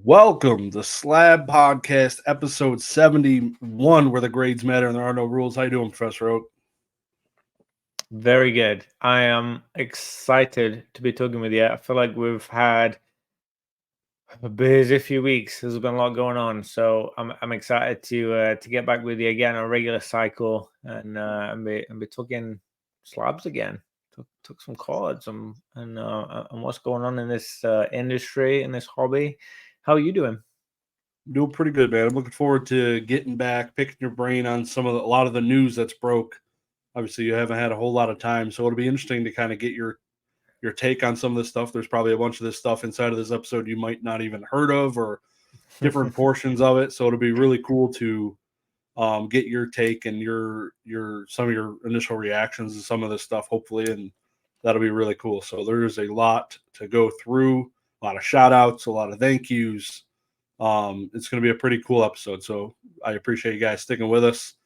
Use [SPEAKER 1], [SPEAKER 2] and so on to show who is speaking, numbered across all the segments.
[SPEAKER 1] Welcome to Slab Podcast, episode 71, where the grades matter and there are no rules. How you doing, Professor Oak?
[SPEAKER 2] Very good. I am excited to be talking with you. I feel like we've had a busy few weeks. There's been a lot going on, so I'm excited to get back with you again on a regular cycle and be talking slabs again. Took some cards and what's going on in this industry and this hobby. How are you doing?
[SPEAKER 1] Doing pretty good, man. I'm looking forward to getting back, picking your brain on a lot of the news that's broke. Obviously, you haven't had a whole lot of time, so it'll be interesting to kind of get your take on some of this stuff. There's probably a bunch of this stuff inside of this episode you might not even heard of, or different portions of it. So it'll be really cool to get your take and your some of your initial reactions to some of this stuff, hopefully, and that'll be really cool. So there's a lot to go through, a lot of shout outs, a lot of thank yous. It's going to be a pretty cool episode. So I appreciate you guys sticking with us.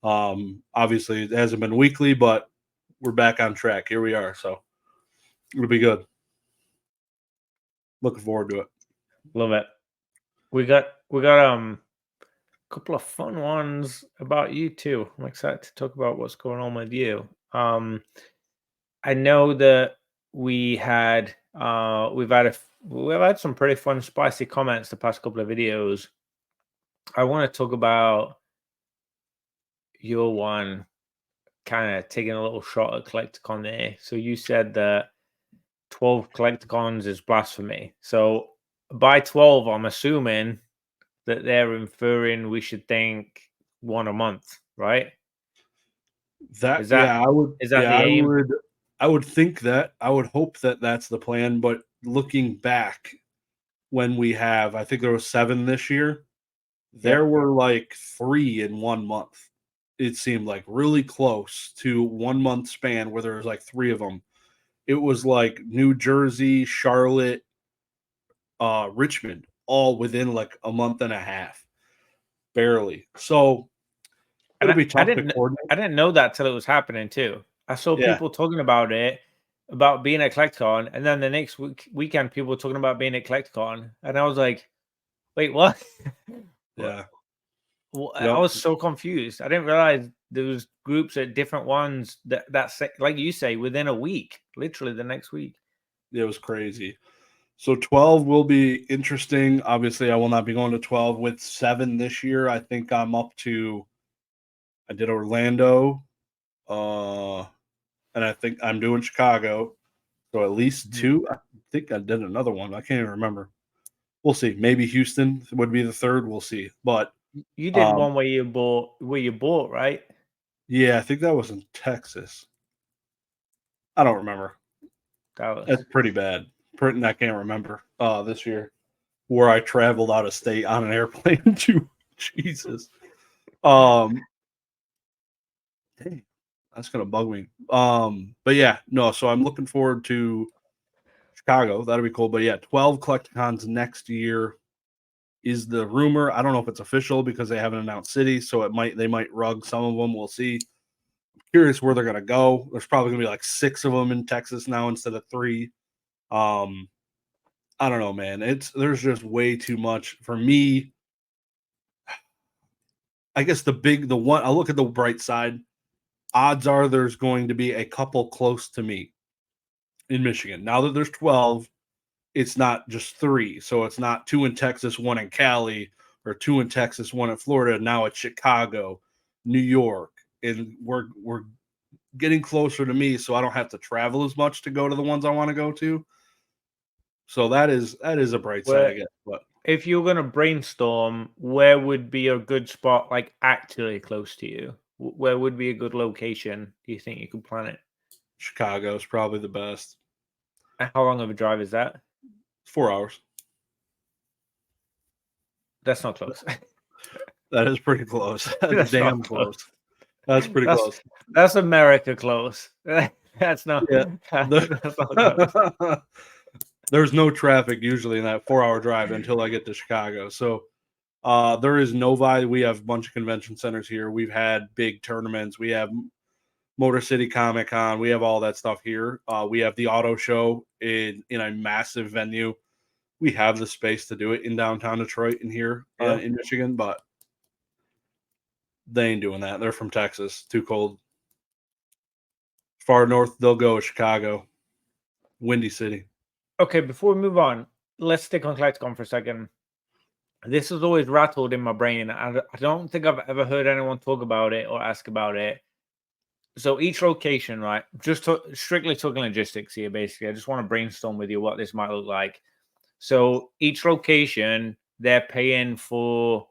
[SPEAKER 1] Obviously it hasn't been weekly, but we're back on track. Here we are. So it'll be good. Looking forward to it.
[SPEAKER 2] Love it. We got a couple of fun ones about you too. I'm excited to talk about what's going on with you. I know that we've had some pretty fun, spicy comments the past couple of videos. I want to talk about your one, kind of taking a little shot at Collecticon there. So you said that 12 Collecticons is blasphemy. So by 12, I'm assuming that they're inferring we should think one a month, right?
[SPEAKER 1] I would.
[SPEAKER 2] Is that the aim?
[SPEAKER 1] I would think that. I would hope that that's the plan. But looking back, when we have, I think there was 7 this year. There were like 3 in 1 month. It seemed like really close to 1 month span where there was like 3 of them. It was like New Jersey, Charlotte, Richmond, all within like a month and a half, barely. So it'll be tough to coordinate.
[SPEAKER 2] I didn't know that till it was happening too. I saw people talking about it, about being at Collecticon, and then the next weekend people were talking about being at Collecticon, and I was like, "Wait, what?"
[SPEAKER 1] Yeah.
[SPEAKER 2] Well, I was so confused. I didn't realize there was groups at different ones that's like you say within a week, literally the next week.
[SPEAKER 1] It was crazy. So 12 will be interesting. Obviously, I will not be going to 12 with 7 this year. I think I'm up to. I did Orlando, and I think I'm doing Chicago. So at least 2. I think I did another one. I can't even remember. We'll see. Maybe Houston would be the 3rd. We'll see. But
[SPEAKER 2] you did one where you bought, right?
[SPEAKER 1] Yeah, I think that was in Texas. I don't remember. That's pretty bad. I can't remember this year where I traveled out of state on an airplane to Jesus. Dang, that's gonna bug me. But yeah, no. So I'm looking forward to Chicago. That'll be cool. But yeah, 12 Collecticons next year is the rumor. I don't know if it's official because they haven't announced cities, so they might rug some of them. We'll see. I'm curious where they're gonna go. There's probably gonna be like 6 of them in Texas now instead of 3. I don't know, man. There's just way too much for me. I guess the one, I'll look at the bright side. Odds are there's going to be a couple close to me in Michigan. Now that there's 12, it's not just 3. So it's not 2 in Texas, 1 in Cali, or 2 in Texas, 1 in Florida. Now it's Chicago, New York, and we're getting closer to me, so I don't have to travel as much to go to the ones I want to go to. So that is a bright side, I guess. But
[SPEAKER 2] if you're going to brainstorm, where would be a good spot, like actually close to you? Where would be a good location? Do you think you could plan it?
[SPEAKER 1] Chicago is probably the best.
[SPEAKER 2] And how long of a drive is that?
[SPEAKER 1] 4 hours.
[SPEAKER 2] That's not close.
[SPEAKER 1] That is pretty close. That's damn close. That's pretty close.
[SPEAKER 2] That's America close. That's not.
[SPEAKER 1] Yeah.
[SPEAKER 2] That's not close.
[SPEAKER 1] There's no traffic usually in that 4-hour drive until I get to Chicago. So there is Novi. We have a bunch of convention centers here. We've had big tournaments. We have Motor City Comic Con. We have all that stuff here. We have the auto show in a massive venue we have the space to do it in downtown Detroit and here in Michigan, but they ain't doing that. They're from Texas. Too cold. Far north they'll go, Chicago. Windy City.
[SPEAKER 2] Okay, before we move on, let's stick on Collecticon for a second. This has always rattled in my brain. I don't think I've ever heard anyone talk about it or ask about it. So each location, right? Just strictly talking logistics here, basically. I just want to brainstorm with you what this might look like. So each location, they're paying for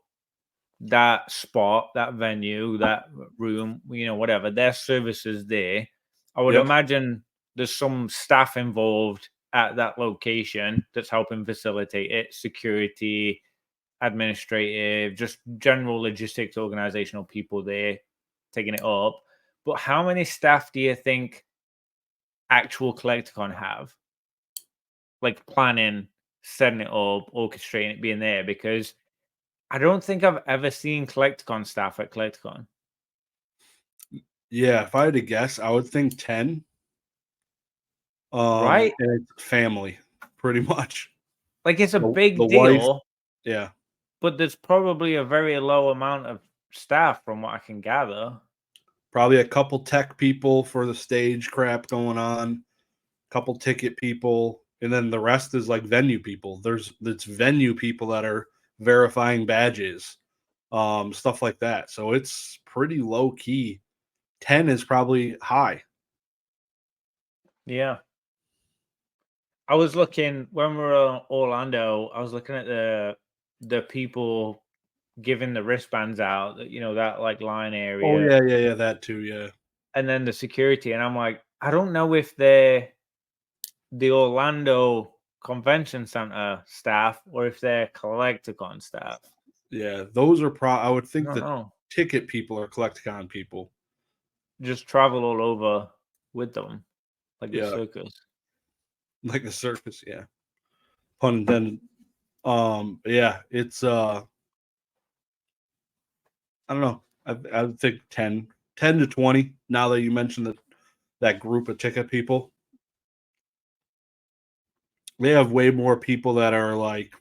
[SPEAKER 2] that spot, that venue, that room, whatever. Their services there. I would imagine there's some staff involved at that location that's helping facilitate it, security, administrative, just general logistics, organizational people there taking it up. But how many staff do you think actual Collecticon have? Like planning, setting it up, orchestrating it, being there? Because I don't think I've ever seen Collecticon staff at Collecticon.
[SPEAKER 1] Yeah, if I had to guess, I would think 10.
[SPEAKER 2] Right?
[SPEAKER 1] And it's family, pretty much.
[SPEAKER 2] Like it's a big
[SPEAKER 1] the
[SPEAKER 2] deal.
[SPEAKER 1] Wife, yeah.
[SPEAKER 2] But there's probably a very low amount of staff from what I can gather.
[SPEAKER 1] Probably a couple tech people for the stage crap going on, a couple ticket people, and then the rest is like venue people. It's venue people that are verifying badges, stuff like that. So it's pretty low key. 10 is probably high.
[SPEAKER 2] Yeah. I was looking when we were in Orlando, I was looking at the people giving the wristbands out, that like line area.
[SPEAKER 1] Oh yeah, that too, yeah.
[SPEAKER 2] And then the security, and I'm like, I don't know if they're the Orlando Convention Center staff or if they're Collecticon staff.
[SPEAKER 1] Yeah, those are I would think
[SPEAKER 2] I don't
[SPEAKER 1] that
[SPEAKER 2] know.
[SPEAKER 1] ticket people are Collecticon people.
[SPEAKER 2] Just travel all over with them, like the circus.
[SPEAKER 1] Like the circus, yeah. Pun intended. Yeah, it's I don't know. I would think 10 to 20 now that you mentioned that group of ticket people. They have way more people that are like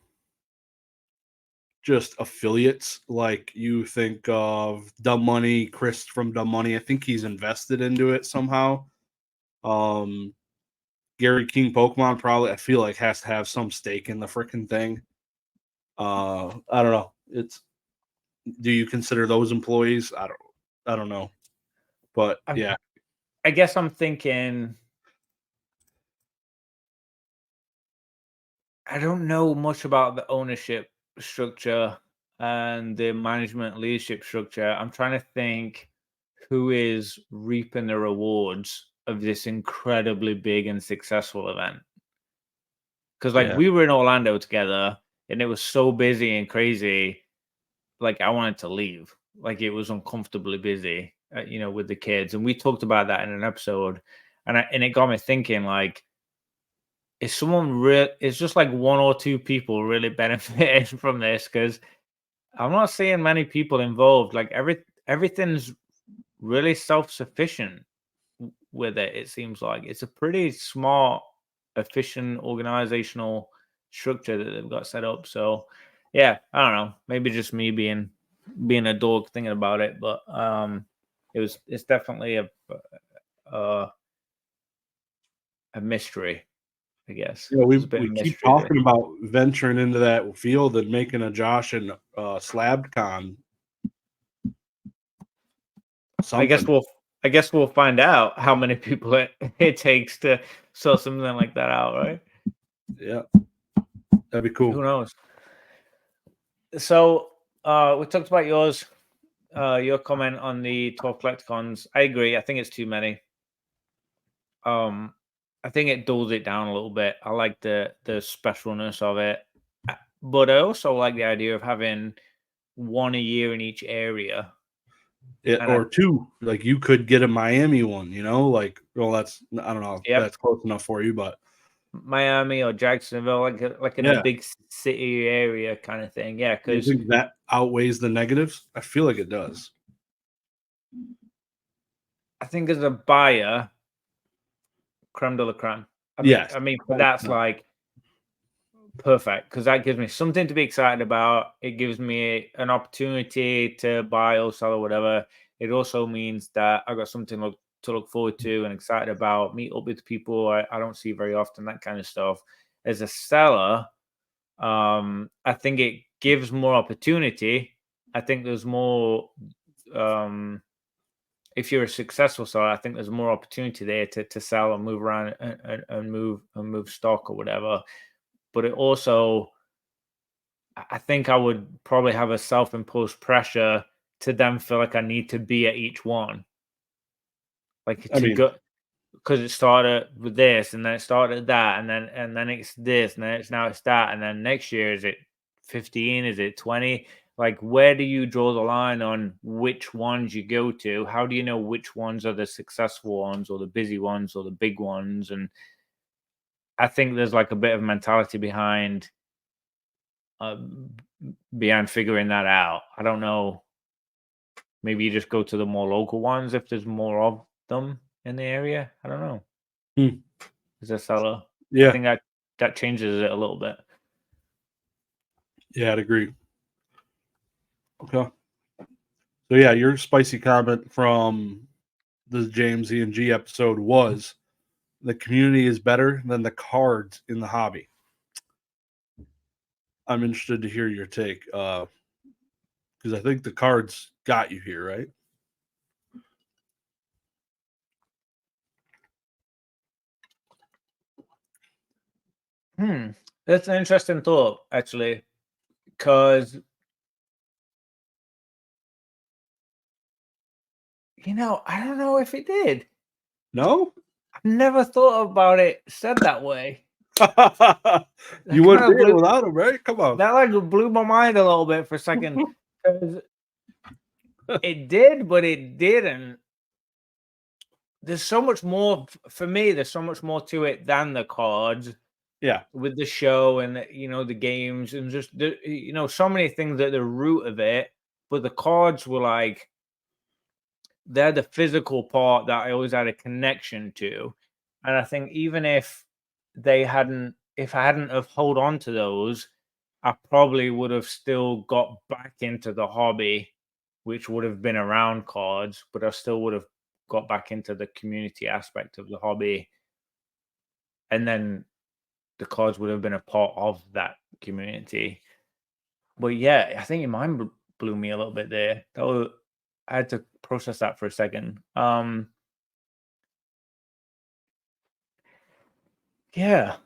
[SPEAKER 1] just affiliates. Like you think of Dumb Money, Chris from Dumb Money. I think he's invested into it somehow. Gary King Pokemon probably I feel like has to have some stake in the freaking thing. I don't know. Do you consider those employees? I don't know. But yeah.
[SPEAKER 2] I guess I'm thinking I don't know much about the ownership structure and the management leadership structure. I'm trying to think who is reaping the rewards of this incredibly big and successful event. Because we were in Orlando together and it was so busy and crazy. Like I wanted to leave. Like it was uncomfortably busy, with the kids. And we talked about that in an episode. And it got me thinking, like, is someone it's just like one or two people really benefited from this? Because I'm not seeing many people involved. Like everything's really self-sufficient with it. It seems like it's a pretty smart, efficient organizational structure that they've got set up. So yeah, I don't know. Maybe just me being a dog thinking about it, but it's definitely a mystery. I guess.
[SPEAKER 1] Yeah, we keep talking about venturing into that field and making a Josh and Slabbed Con.
[SPEAKER 2] I guess we'll find out how many people it takes to sort something like that out, right?
[SPEAKER 1] Yeah, that'd be cool.
[SPEAKER 2] Who knows? So we talked about your comment on the 12 Collecticons. I agree. I think it's too many. I think it dulls it down a little bit. I like the specialness of it, but I also like the idea of having one a year in each area.
[SPEAKER 1] Or two, like you could get a Miami one, like, well, that's I don't know, that's close enough for you, but
[SPEAKER 2] Miami or Jacksonville, like in a big city area kind of thing. Yeah, because
[SPEAKER 1] you think that outweighs the negatives? I feel like it does.
[SPEAKER 2] I think as a buyer, creme de la creme. I mean, that's like perfect, because that gives me something to be excited about. It gives me an opportunity to buy or sell or whatever. It also means that I got something to look forward to and excited about, meet up with people I don't see very often, that kind of stuff. As a seller, I think it gives more opportunity. I think there's more, if you're a successful seller, I think there's more opportunity there to sell and move around and move stock or whatever. But it also, I think I would probably have a self-imposed pressure to then feel like I need to be at each one, like
[SPEAKER 1] I
[SPEAKER 2] to
[SPEAKER 1] mean,
[SPEAKER 2] go, because it started with this and then it started that and then it's this and then it's that and then next year is it 15, is it 20? Like, where do you draw the line on which ones you go to? How do you know which ones are the successful ones or the busy ones or the big ones? And I think there's like a bit of mentality behind figuring that out. I don't know. Maybe you just go to the more local ones if there's more of them in the area. I don't know.
[SPEAKER 1] Hmm.
[SPEAKER 2] As a seller, I
[SPEAKER 1] yeah,
[SPEAKER 2] think that changes it a little bit.
[SPEAKER 1] yeah, I'd agree. Okay. So yeah, your spicy comment from the James E&G episode was the community is better than the cards in the hobby. I'm interested to hear your take because I think the cards got you here, right?
[SPEAKER 2] That's an interesting thought, actually, because I don't know if it did.
[SPEAKER 1] No,
[SPEAKER 2] I've never thought about it said that way.
[SPEAKER 1] you
[SPEAKER 2] That kind
[SPEAKER 1] wouldn't be
[SPEAKER 2] of
[SPEAKER 1] here without them, right? Come on.
[SPEAKER 2] that like blew my mind a little bit for a second. 'Cause it did, but it didn't. There's so much more for me. There's so much more to it than the cards.
[SPEAKER 1] Yeah,
[SPEAKER 2] With the show and the games and just so many things at the root of it, but the cards were like they're the physical part that I always had a connection to, and I think even if I hadn't have hold on to those, I probably would have still got back into the hobby, which would have been around cards, but I still would have got back into the community aspect of the hobby, and then the cards would have been a part of that community. But yeah, I think your mind blew me a little bit there. I had to process that for a second. Yeah,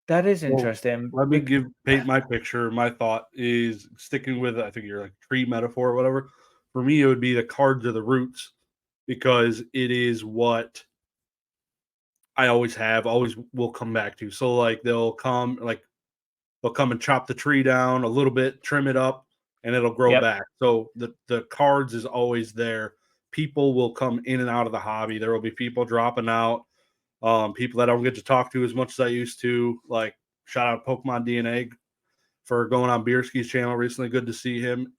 [SPEAKER 2] that is
[SPEAKER 1] well,
[SPEAKER 2] interesting.
[SPEAKER 1] let me paint my picture. My thought is sticking with, I think you're like tree metaphor or whatever. For me, it would be the cards of the roots because it is what I always have, always will come back to. So like they'll come and chop the tree down a little bit, trim it up, and it'll grow
[SPEAKER 2] Yep.
[SPEAKER 1] back. So the cards is always there. People will come in and out of the hobby. There will be people dropping out, people that I don't get to talk to as much as I used to. Like shout out Pokemon DNA for going on Beerski's channel recently. Good to see him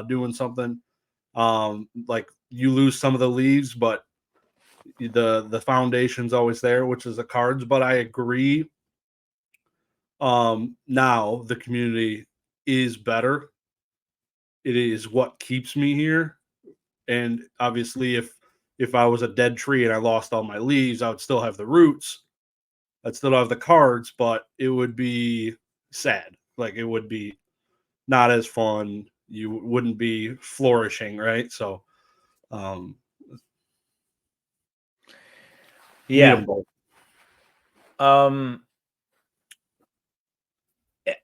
[SPEAKER 1] doing something. Like you lose some of the leaves, but the foundation's always there, which is the cards. But I agree. Now the community is better. It is what keeps me here. And obviously, if I was a dead tree and I lost all my leaves, I would still have the roots. I'd still have the cards, but it would be sad. Like it would be not as fun. You wouldn't be flourishing, right? So, um, need
[SPEAKER 2] Yeah.
[SPEAKER 1] them both.
[SPEAKER 2] Um,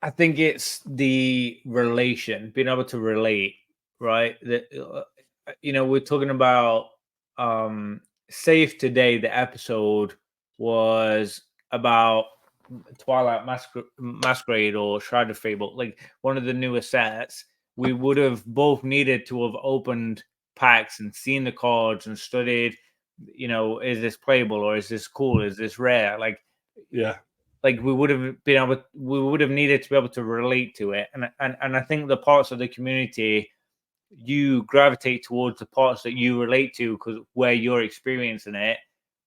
[SPEAKER 2] I think it's the being able to relate, right? That we're talking about Save Today, the episode was about Twilight Masquerade or Shroud of Fable, like one of the newest sets. We would have both needed to have opened packs and seen the cards and studied, is this playable or is this cool? Is this rare?
[SPEAKER 1] Yeah.
[SPEAKER 2] Like we would have needed to be able to relate to it. And I think the parts of the community you gravitate towards the parts that you relate to because where you're experiencing it.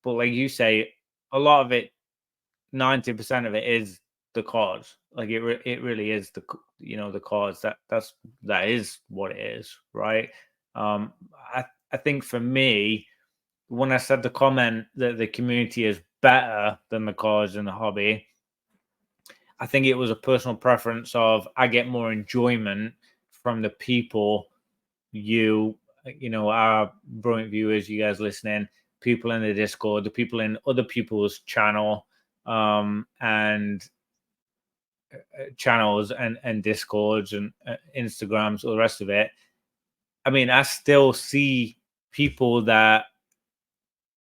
[SPEAKER 2] But like you say, a lot of it, 90% of it is the cause. Like it really is the cause. That is what it is, right? I think for me, when I said the comment that the community is better than the cause and the hobby, I think it was a personal preference of I get more enjoyment from the people, our brilliant viewers, you guys listening, people in the Discord, the people in other people's and channels and Discords and Instagrams, all the rest of it. I mean, I still see people that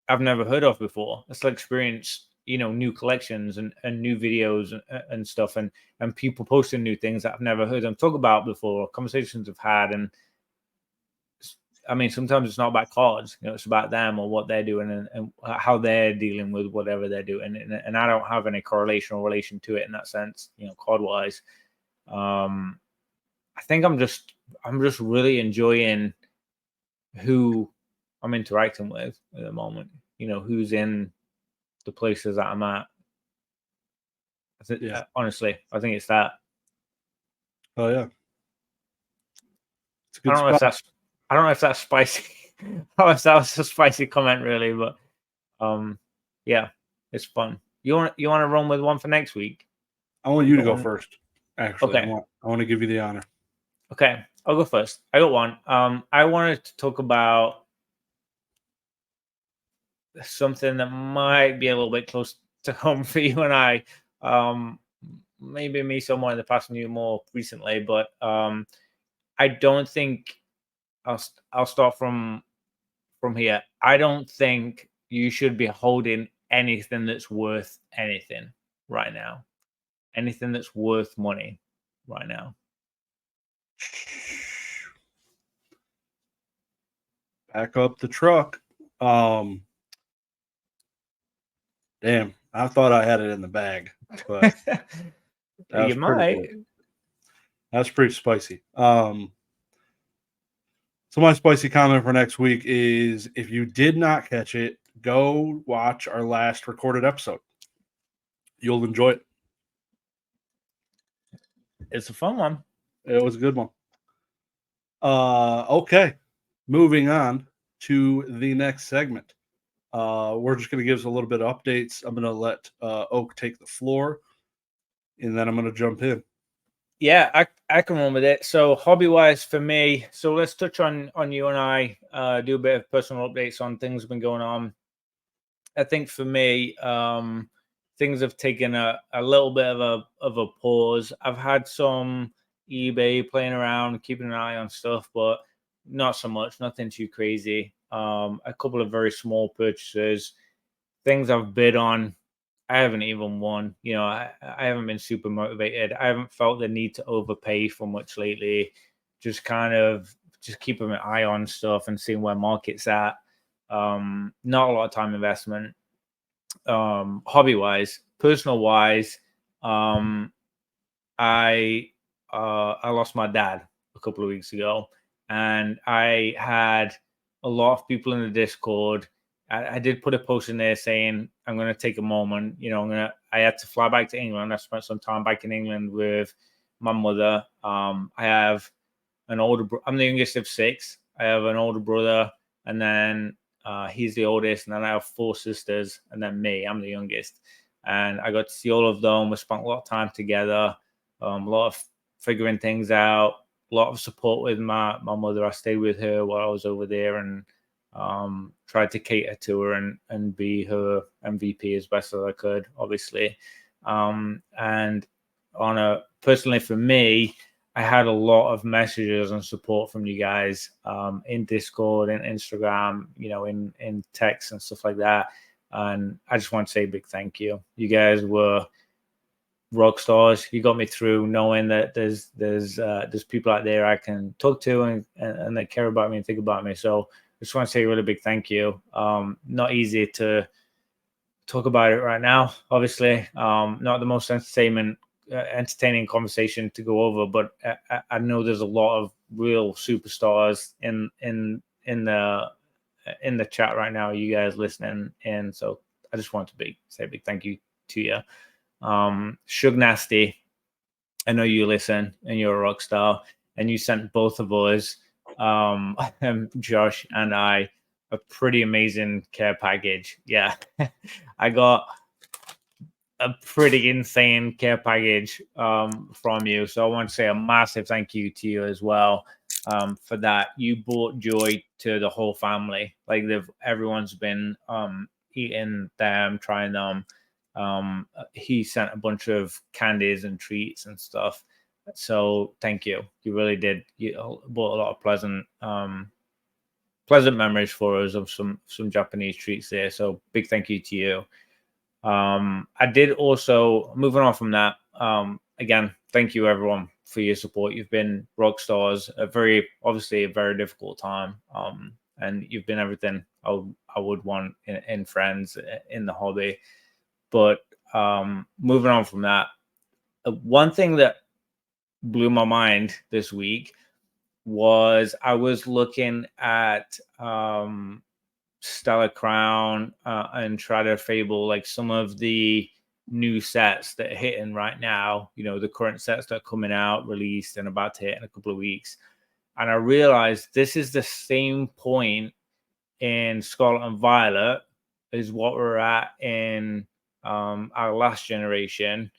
[SPEAKER 2] I've never heard of before. I still experience, new collections and new videos and stuff, and people posting new things that I've never heard them talk about before, conversations I've had. And I mean, sometimes it's not about cards, it's about them or what they're doing and how they're dealing with whatever they're doing. And I don't have any correlation or relation to it in that sense, card wise. I think I'm just really enjoying who I'm interacting with at the moment, who's in the places that I'm at. Honestly, I think it's that.
[SPEAKER 1] Oh yeah.
[SPEAKER 2] It's a good spot. I don't know if that's spicy. I don't know if that was a spicy comment, really, but yeah, it's fun. You want to run with one for next week?
[SPEAKER 1] I want you to go first. Actually,
[SPEAKER 2] okay.
[SPEAKER 1] I want to give you the honor.
[SPEAKER 2] Okay, I'll go first. I got one. I wanted to talk about something that might be a little bit close to home for you and I. Maybe me somewhere in the past and you more recently, but I don't think I'll start from here. I don't think you should be holding anything that's worth anything right now. Anything that's worth money right now.
[SPEAKER 1] Back up the truck. Damn, I thought I had it in the bag, but
[SPEAKER 2] you might.
[SPEAKER 1] Cool. That's pretty spicy. So my spicy comment for next week is if you did not catch it, go watch our last recorded episode. You'll enjoy it.
[SPEAKER 2] It's a fun one.
[SPEAKER 1] It was a good one. Okay. Moving on to the next segment. We're just going to give us a little bit of updates. I'm going to let Oak take the floor, and then I'm going to jump in.
[SPEAKER 2] Yeah, I can run with it. So hobby-wise for me, so let's touch on you and I, do a bit of personal updates on things that have been going on. I think for me, things have taken a little bit of a pause. I've had some eBay playing around, keeping an eye on stuff, but not so much, nothing too crazy. A couple of very small purchases, things I've bid on. I haven't even won. I haven't been super motivated. I haven't felt the need to overpay for much lately. Just kind of keeping an eye on stuff and seeing where market's at. Not a lot of time investment. Hobby wise, personal wise, I lost my dad a couple of weeks ago, and I had a lot of people in the Discord. I did put a post in there saying I'm going to take a moment. I had to fly back to England. I spent some time back in England with my mother. I have an older. I'm the youngest of 6. I have an older brother, and then he's the oldest, and then I have 4 sisters, and then me. I'm the youngest, and I got to see all of them. We spent a lot of time together. A lot of figuring things out. A lot of support with my mother. I stayed with her while I was over there, and tried to cater to her and be her MVP as best as I could, obviously. And personally for me, I had a lot of messages and support from you guys in Discord and Instagram, in text and stuff like that. And I just want to say a big thank you. You guys were rock stars. You got me through, knowing that there's people out there I can talk to and that care about me and think about me. So I just want to say a really big thank you. Not easy to talk about it right now, obviously. Not the most entertaining conversation to go over, but I know there's a lot of real superstars in the chat right now, you guys listening, and so I just want to say a big thank you to you. Shug Nasty, I know you listen and you're a rock star, and you sent both of us, Josh and I, a pretty amazing care package. Yeah, I got a pretty insane care package from you. So I want to say a massive thank you to you as well for that. You brought joy to the whole family. Like everyone's been eating them, trying them. He sent a bunch of candies and treats and stuff. So thank you. You really did. You brought a lot of pleasant memories for us of some Japanese treats there. So big thank you to you. I did also, moving on from that, again, thank you everyone for your support. You've been rock stars, obviously a very difficult time. And you've been everything I would want in friends in the hobby. But moving on from that, one thing that blew my mind this week was I was looking at Stellar Crown and Shrouded Fable, like some of the new sets that are hitting right now, the current sets that are coming out, released, and about to hit in a couple of weeks. And I realized this is the same point in Scarlet and Violet as what we're at in our last generation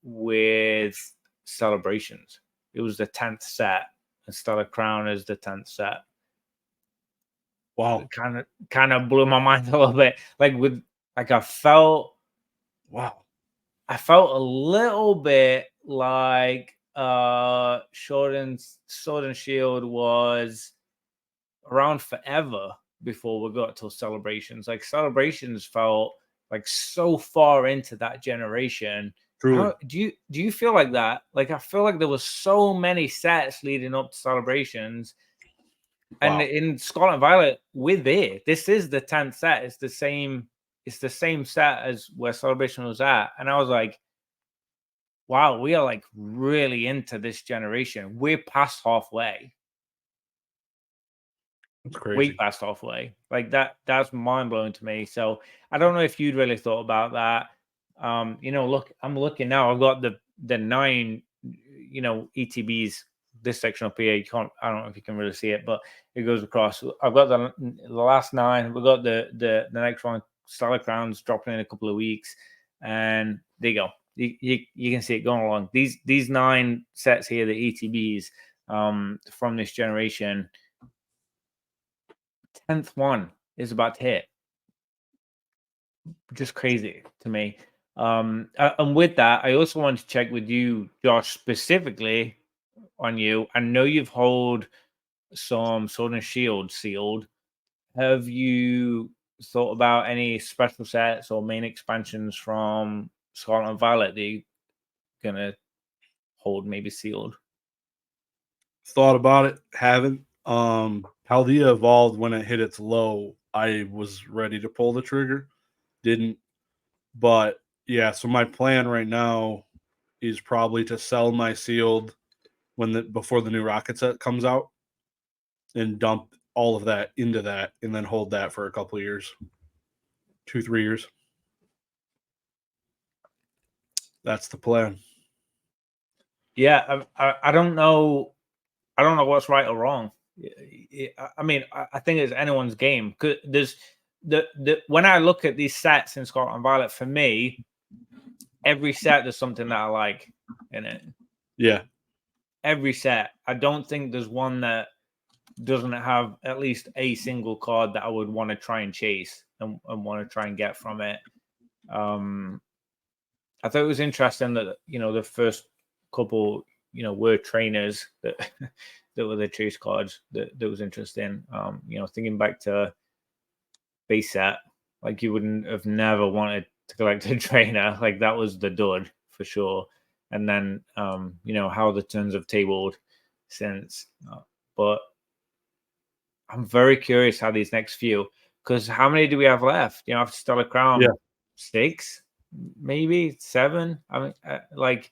[SPEAKER 2] with Celebrations. It was the 10th set, and Stellar Crown is the 10th set.
[SPEAKER 1] Wow.
[SPEAKER 2] It kind of blew my mind a little bit. I felt a little bit like Sword and Shield was around forever before we got to Celebrations. Like Celebrations felt like so far into that generation.
[SPEAKER 1] Truly.
[SPEAKER 2] Do you feel like that? Like I feel like there was so many sets leading up to Celebrations. And in Scarlet and Violet, we're there. This is the 10th set. It's the same set as where Celebration was at. And I was like, wow, we are like really into this generation. We're past halfway.
[SPEAKER 1] That's crazy.
[SPEAKER 2] Way past halfway. Like that's mind blowing to me. So I don't know if you'd really thought about that. Look, I'm looking now. I've got the 9, ETBs. This section up here, I don't know if you can really see it, but it goes across. I've got the last 9. We've got the next one, Stellar Crowns, dropping in a couple of weeks, and there you go. You can see it going along. These 9 sets here, the ETBs from this generation. 10th one is about to hit. Just crazy to me. And with that, I also want to check with you, Josh, specifically on you. I know you've held some Sword and Shield sealed. Have you thought about any special sets or main expansions from Scarlet and Violet that you're gonna hold maybe sealed?
[SPEAKER 1] Thought about it, haven't. Paldea evolved when it hit its low. I was ready to pull the trigger, didn't. But yeah, so my plan right now is probably to sell my sealed before the new rocket set comes out and dump all of that into that and then hold that for a couple of years. 2-3 years. That's the plan.
[SPEAKER 2] Yeah, I don't know. I don't know what's right or wrong. I mean, I think it's anyone's game. There's when I look at these sets in Scarlet and Violet, for me, every set there's something that I like in it.
[SPEAKER 1] Yeah.
[SPEAKER 2] Every set. I don't think there's one that doesn't have at least a single card that I would want to try and chase and want to try and get from it. I thought it was interesting that the first couple were trainers that that were the chase cards that was interesting. Thinking back to base set, like you wouldn't have never wanted to collect a trainer. Like that was the dud for sure. And then how the turns have tabled since. But I'm very curious how these next few, because how many do we have left? After Stellar Crown, 6, maybe 7. I mean, like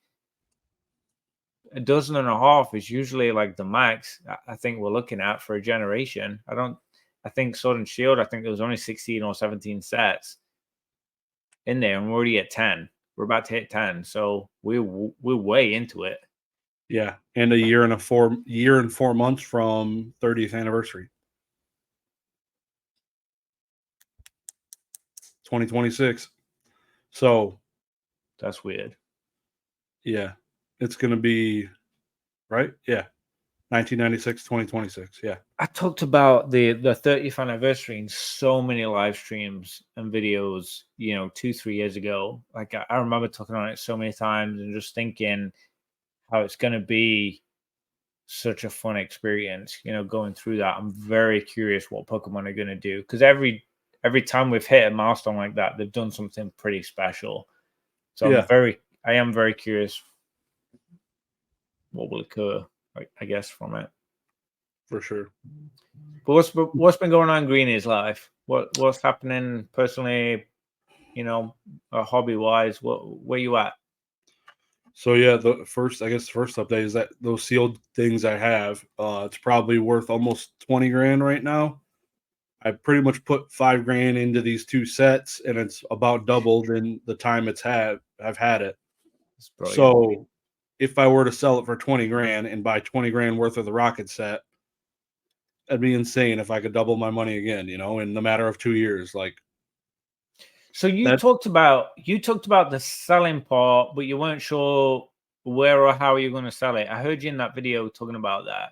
[SPEAKER 2] a dozen and a half is usually like the max I think we're looking at for a generation. I think Sword and Shield, I think there was only 16 or 17 sets in there, and we're already at 10. We're about to hit 10, so we're way into it.
[SPEAKER 1] Yeah, and a year and 4 months from 30th anniversary. 2026. So
[SPEAKER 2] That's weird.
[SPEAKER 1] yeah, it's gonna be right. Yeah, 1996, 2026. Yeah.
[SPEAKER 2] I talked about the 30th anniversary in so many live streams and videos, 2-3 years ago. Like I remember talking on it so many times and just thinking how it's going to be such a fun experience, going through that. I'm very curious what Pokemon are going to do, because every time we've hit a milestone like that, they've done something pretty special. So
[SPEAKER 1] Yeah,
[SPEAKER 2] I am very curious what will occur, I guess, from it.
[SPEAKER 1] for sure.
[SPEAKER 2] But what's been going on in Greeny's life? What's happening personally? Hobby wise, where you at?
[SPEAKER 1] So yeah, the first update is that those sealed things I have, it's probably worth almost 20 grand right now. I pretty much put 5 grand into these 2 sets, and it's about doubled in the time I've had it.
[SPEAKER 2] It's brilliant.
[SPEAKER 1] So if I were to sell it for 20 grand and buy 20 grand worth of the rocket set, that'd be insane if I could double my money again, in the matter of 2 years. Like
[SPEAKER 2] So you
[SPEAKER 1] that.
[SPEAKER 2] talked about the selling part, but you weren't sure where or how you're going to sell it. I heard you in that video talking about that.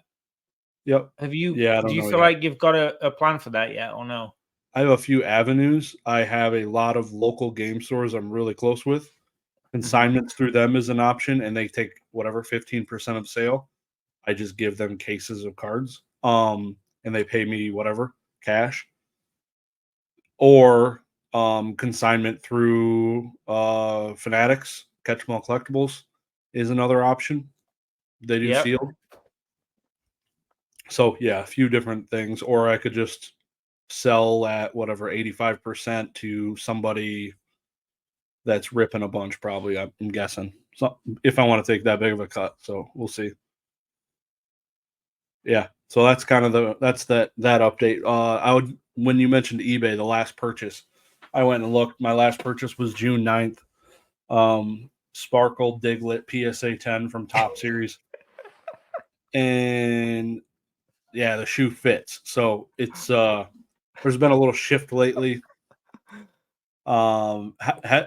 [SPEAKER 1] Yep.
[SPEAKER 2] Have you?
[SPEAKER 1] Yeah, I
[SPEAKER 2] Do
[SPEAKER 1] don't
[SPEAKER 2] you
[SPEAKER 1] know
[SPEAKER 2] feel
[SPEAKER 1] yet.
[SPEAKER 2] like you've got a plan for that yet, or no?
[SPEAKER 1] I have a few avenues. I have a lot of local game stores I'm really close with. Consignments through them is an option, and they take whatever 15% of sale. I just give them cases of cards, and they pay me whatever cash, or consignment through Fanatics. Catch 'em All Collectibles is another option. They do
[SPEAKER 2] Yep.
[SPEAKER 1] sealed. So yeah, a few different things, or I could just sell at whatever 85% to somebody that's ripping a bunch. Probably, I'm guessing. So if I want to take that big of a cut, so we'll see. Yeah, so that's kind of that update. When you mentioned eBay, the last purchase, I went and looked. My last purchase was June 9th. Sparkle Diglett PSA 10 from Top Series, and yeah, the shoe fits. So it's there's been a little shift lately. I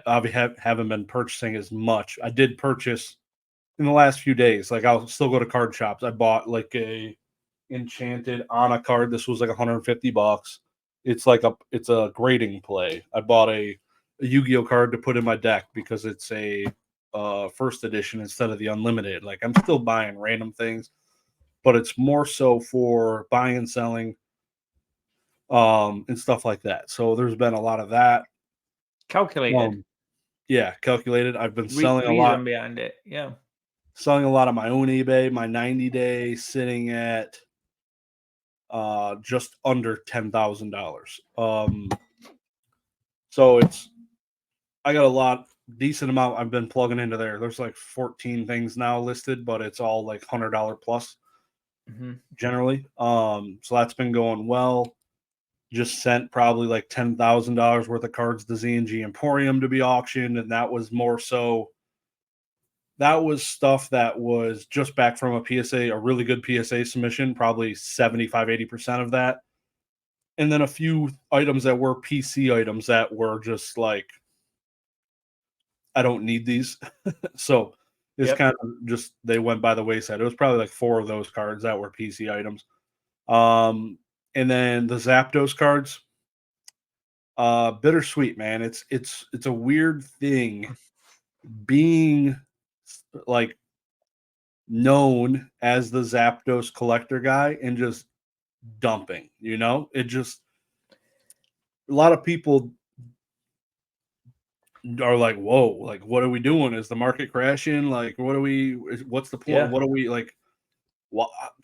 [SPEAKER 1] haven't been purchasing as much. I did purchase in the last few days. Like I'll still go to card shops. I bought like a enchanted Ana card. This was like $150. It's a grading play. I bought a Yu-Gi-Oh card to put in my deck because it's a first edition instead of the unlimited. Like I'm still buying random things, but it's more so for buying and selling and stuff like that. So there's been a lot of that.
[SPEAKER 2] Calculated.
[SPEAKER 1] Yeah, calculated. I've been
[SPEAKER 2] Reason behind it. Yeah.
[SPEAKER 1] selling a lot of my own eBay. My 90-day sitting at just under $10,000. So I got decent amount I've been plugging into there. There's like 14 things now listed, but it's all like $100 plus generally. So that's been going well. Just sent probably like $10,000 worth of cards to Z&G Emporium to be auctioned, and that was more so. That was stuff that was just back from a PSA, a really good PSA submission, probably 75-80% of that. And then a few items that were PC items that were just like, I don't need these. So it's kind of just, they went by the wayside. It was probably like 4 of those cards that were PC items. And then the Zapdos cards, bittersweet, man. It's a weird thing being like known as the Zapdos collector guy and just dumping, it just, a lot of people are like, whoa, like, what are we doing? Is the market crashing? Like, what's the point?
[SPEAKER 2] Yeah.
[SPEAKER 1] What are we like?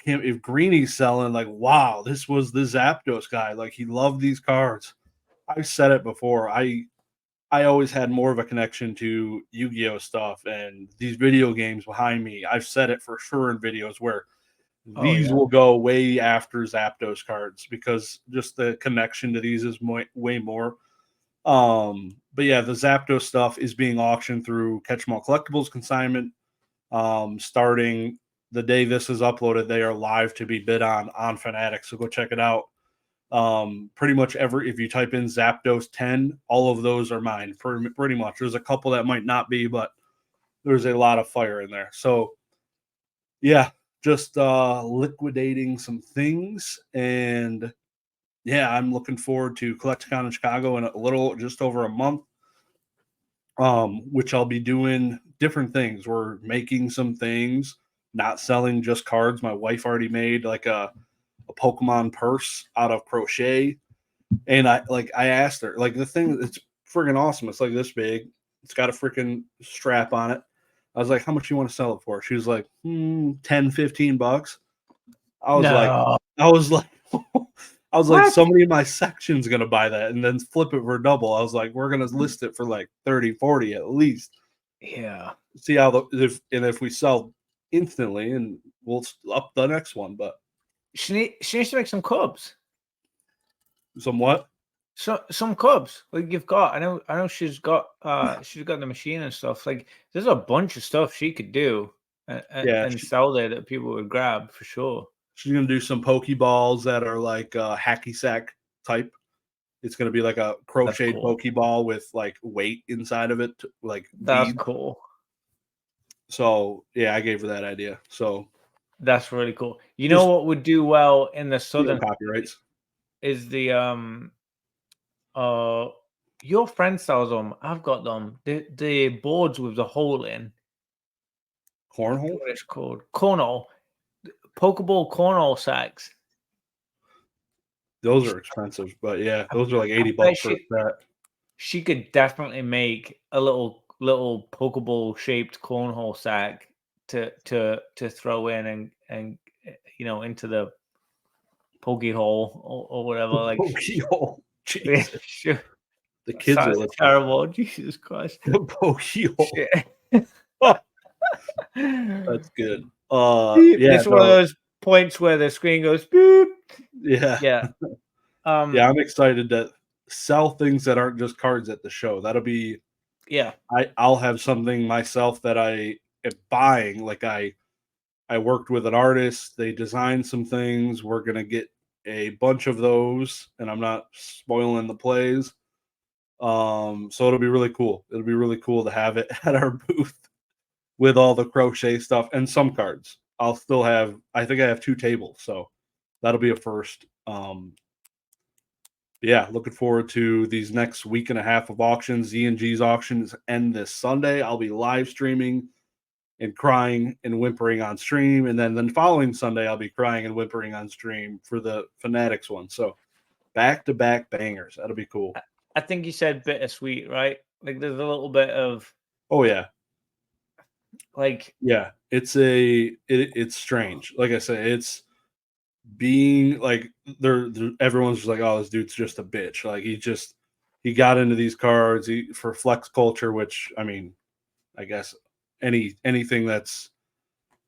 [SPEAKER 1] If Greeny's selling, like, wow, this was the Zapdos guy. Like, he loved these cards. I've said it before. I always had more of a connection to Yu-Gi-Oh stuff and these video games behind me. I've said it for sure in videos where these will go way after Zapdos cards because just the connection to these is way more. But yeah, the Zapdos stuff is being auctioned through Catch 'em All Collectibles consignment. Starting the day this is uploaded, they are live to be bid on Fanatics. So go check it out. Pretty much if you type in Zapdos 10, all of those are mine. Pretty much. There's a couple that might not be, but there's a lot of fire in there. So yeah, just liquidating some things, and yeah, I'm looking forward to Collecticon in Chicago in just over a month. Which I'll be doing different things. We're making some things, not selling just cards. My wife already made like a Pokemon purse out of crochet. And I asked her, like, the thing, it's friggin' awesome. It's like this big. It's got a freaking strap on it. I was like, how much do you want to sell it for? She was like, $10, $15. I was like,
[SPEAKER 2] No.
[SPEAKER 1] I was like, I was like,
[SPEAKER 2] What?
[SPEAKER 1] somebody in my section's gonna buy that and then flip it for double. I was like, we're gonna list it for like 30, 40 at least.
[SPEAKER 2] Yeah.
[SPEAKER 1] See how if we sell instantly, and we'll up the next one. But
[SPEAKER 2] She needs to make some cubs.
[SPEAKER 1] somewhat.
[SPEAKER 2] So some cubs like you've got. I know she's got the machine and stuff. Like there's a bunch of stuff she could do
[SPEAKER 1] Yeah,
[SPEAKER 2] and sell there that people would grab for sure.
[SPEAKER 1] she's gonna do some Pokeballs that are like hacky sack type. It's gonna be like a crocheted
[SPEAKER 2] cool.
[SPEAKER 1] Pokeball with like weight inside of it, like
[SPEAKER 2] That's
[SPEAKER 1] beads.
[SPEAKER 2] cool.
[SPEAKER 1] So yeah, I gave her that idea. So
[SPEAKER 2] That's really cool. You know what would do well in the southern
[SPEAKER 1] copyrights
[SPEAKER 2] is the your friend sells them. I've got them. The boards with the hole in.
[SPEAKER 1] cornhole.
[SPEAKER 2] What it's called? Cornhole. Pokeball cornhole sacks.
[SPEAKER 1] Those are expensive, but yeah, those are like $80 for a set.
[SPEAKER 2] She could definitely make a little Pokeball shaped cornhole sack to throw in and into the pokey hole or whatever. Like
[SPEAKER 1] Pokehole.
[SPEAKER 2] yeah,
[SPEAKER 1] Jesus.
[SPEAKER 2] sure.
[SPEAKER 1] The kids
[SPEAKER 2] Sounds
[SPEAKER 1] are listening.
[SPEAKER 2] terrible. Jesus Christ.
[SPEAKER 1] The Pokehole.
[SPEAKER 2] Shit.
[SPEAKER 1] That's good.
[SPEAKER 2] This is one of those points where the screen goes boop.
[SPEAKER 1] Yeah.
[SPEAKER 2] Yeah.
[SPEAKER 1] Yeah, I'm excited to sell things that aren't just cards at the show. That'll be
[SPEAKER 2] Yeah.
[SPEAKER 1] I'll have something myself that I am buying. Like I worked with an artist, they designed some things. We're gonna get a bunch of those, and I'm not spoiling the plays. So it'll be really cool. It'll be really cool to have it at our booth with all the crochet stuff and some cards. I'll still have, I think I have 2 tables, so that'll be a first. Yeah, looking forward to these next week and a half of auctions. Z&G's auctions end this Sunday. I'll be live streaming and crying and whimpering on stream, and then the following Sunday I'll be crying and whimpering on stream for the Fanatics one. So back-to-back bangers. That'll be cool.
[SPEAKER 2] I think you said bittersweet, right? Like there's a little bit of
[SPEAKER 1] Oh yeah.
[SPEAKER 2] like
[SPEAKER 1] Yeah, it's strange. Like I said, it's being like everyone's just like, oh, this dude's just a bitch. Like he got into these cards for flex culture, which I mean, I guess anything that's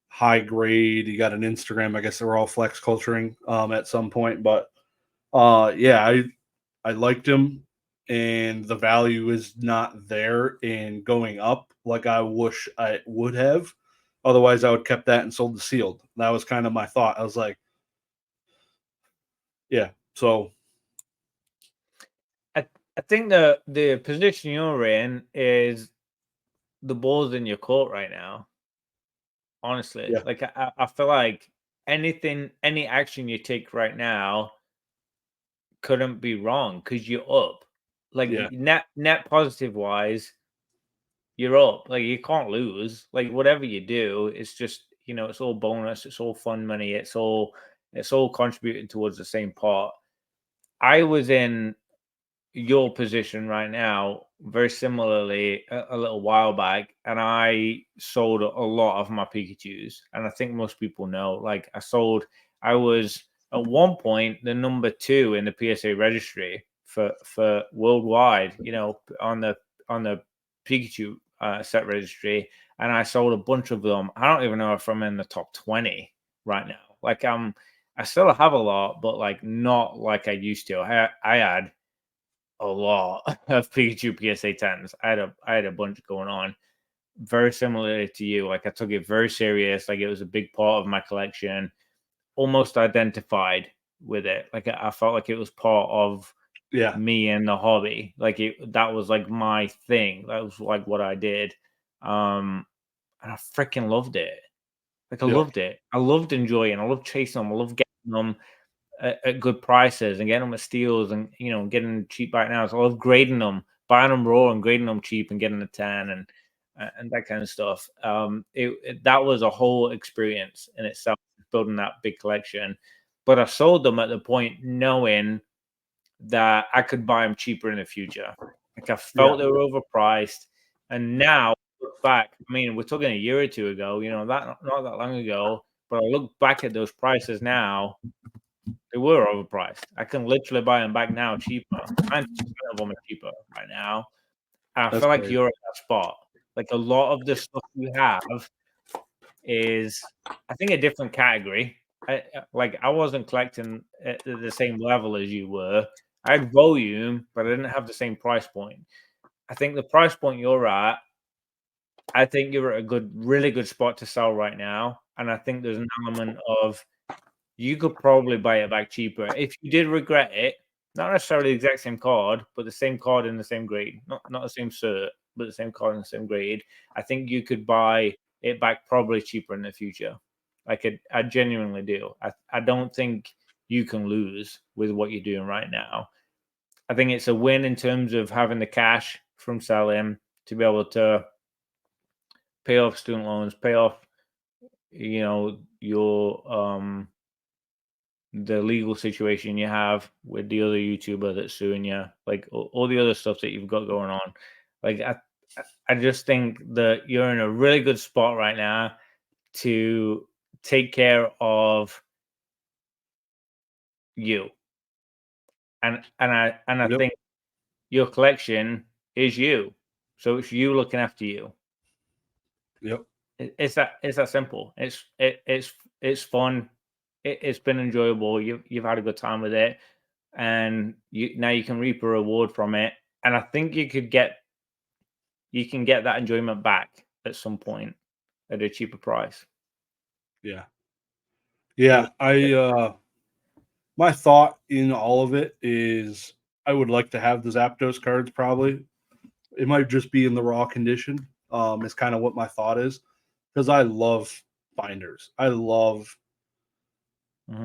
[SPEAKER 1] high grade, you got an Instagram. I guess they were all flex culturing at some point, but yeah, I liked him, and the value is not there in going up like I wish I would have. Otherwise, I would kept that and sold the sealed. That was kind of my thought. I was like, yeah. So
[SPEAKER 2] I think the position you're in is the ball's in your court right now. Honestly,
[SPEAKER 1] yeah,
[SPEAKER 2] like I feel like any action you take right now couldn't be wrong because you're up. Like
[SPEAKER 1] yeah,
[SPEAKER 2] net positive wise, you're up. Like you can't lose. Like whatever you do, it's just it's all bonus. It's all fun money. It's all contributing towards the same pot. I was in your position right now very similarly a little while back, and I sold a lot of my Pikachus, and I think most people know. Like I was at one point the number 2 in the PSA registry for worldwide, on the Pikachu set registry, and I sold a bunch of them. I don't even know if I'm in the top 20 right now. Like I still have a lot, but like not like I used to. I had a lot of Pikachu PSA 10s. I had a bunch going on, very similar to you. Like I took it very serious. Like it was a big part of my collection. Almost identified with it. Like I felt like it was part of
[SPEAKER 1] Yeah.
[SPEAKER 2] me and the hobby. Like that was like my thing. That was like what I did. And I freaking loved it. Like I
[SPEAKER 1] Yep.
[SPEAKER 2] loved it. I loved enjoying. I loved chasing them. I loved getting them at good prices and getting them at steals and getting them cheap right now. So I love grading them, buying them raw and grading them cheap and getting a 10 and that kind of stuff. That was a whole experience in itself, building that big collection. But I sold them at the point knowing that I could buy them cheaper in the future. Like I felt
[SPEAKER 1] Yeah.
[SPEAKER 2] they were overpriced, and now look back. I mean, we're talking a year or two ago. That not that long ago. But I look back at those prices now. They were overpriced. I can literally buy them back now cheaper. 90% of them are cheaper right now. And I
[SPEAKER 1] That's
[SPEAKER 2] feel like
[SPEAKER 1] great.
[SPEAKER 2] you're at that spot. Like a lot of the stuff you have is, I think, a different category. I wasn't collecting at the same level as you were. I had volume, but I didn't have the same price point. I think the price point you're at, I think you're at a really good spot to sell right now. And I think there's an element of you could probably buy it back cheaper if you did regret it. Not necessarily the exact same card, but the same card in the same grade. Not the same cert, but the same card in the same grade. I think you could buy it back probably cheaper in the future. I genuinely do. I don't think you can lose with what you're doing right now. I think it's a win in terms of having the cash from selling to be able to pay off student loans, pay off, your the legal situation you have with the other YouTuber that's suing you, like all the other stuff that you've got going on. Like I just think that you're in a really good spot right now to take care of you. And I
[SPEAKER 1] Yep.
[SPEAKER 2] think your collection is you. So it's you looking after you.
[SPEAKER 1] Yep.
[SPEAKER 2] It's that simple. It's fun. It's been enjoyable. You've had a good time with it, and now you can reap a reward from it. And I think you can get that enjoyment back at some point at a cheaper price.
[SPEAKER 1] Yeah. Yeah. My thought in all of it is I would like to have the Zapdos cards probably. It might just be in the raw condition. Is kind of what my thought is. Because I love binders. I love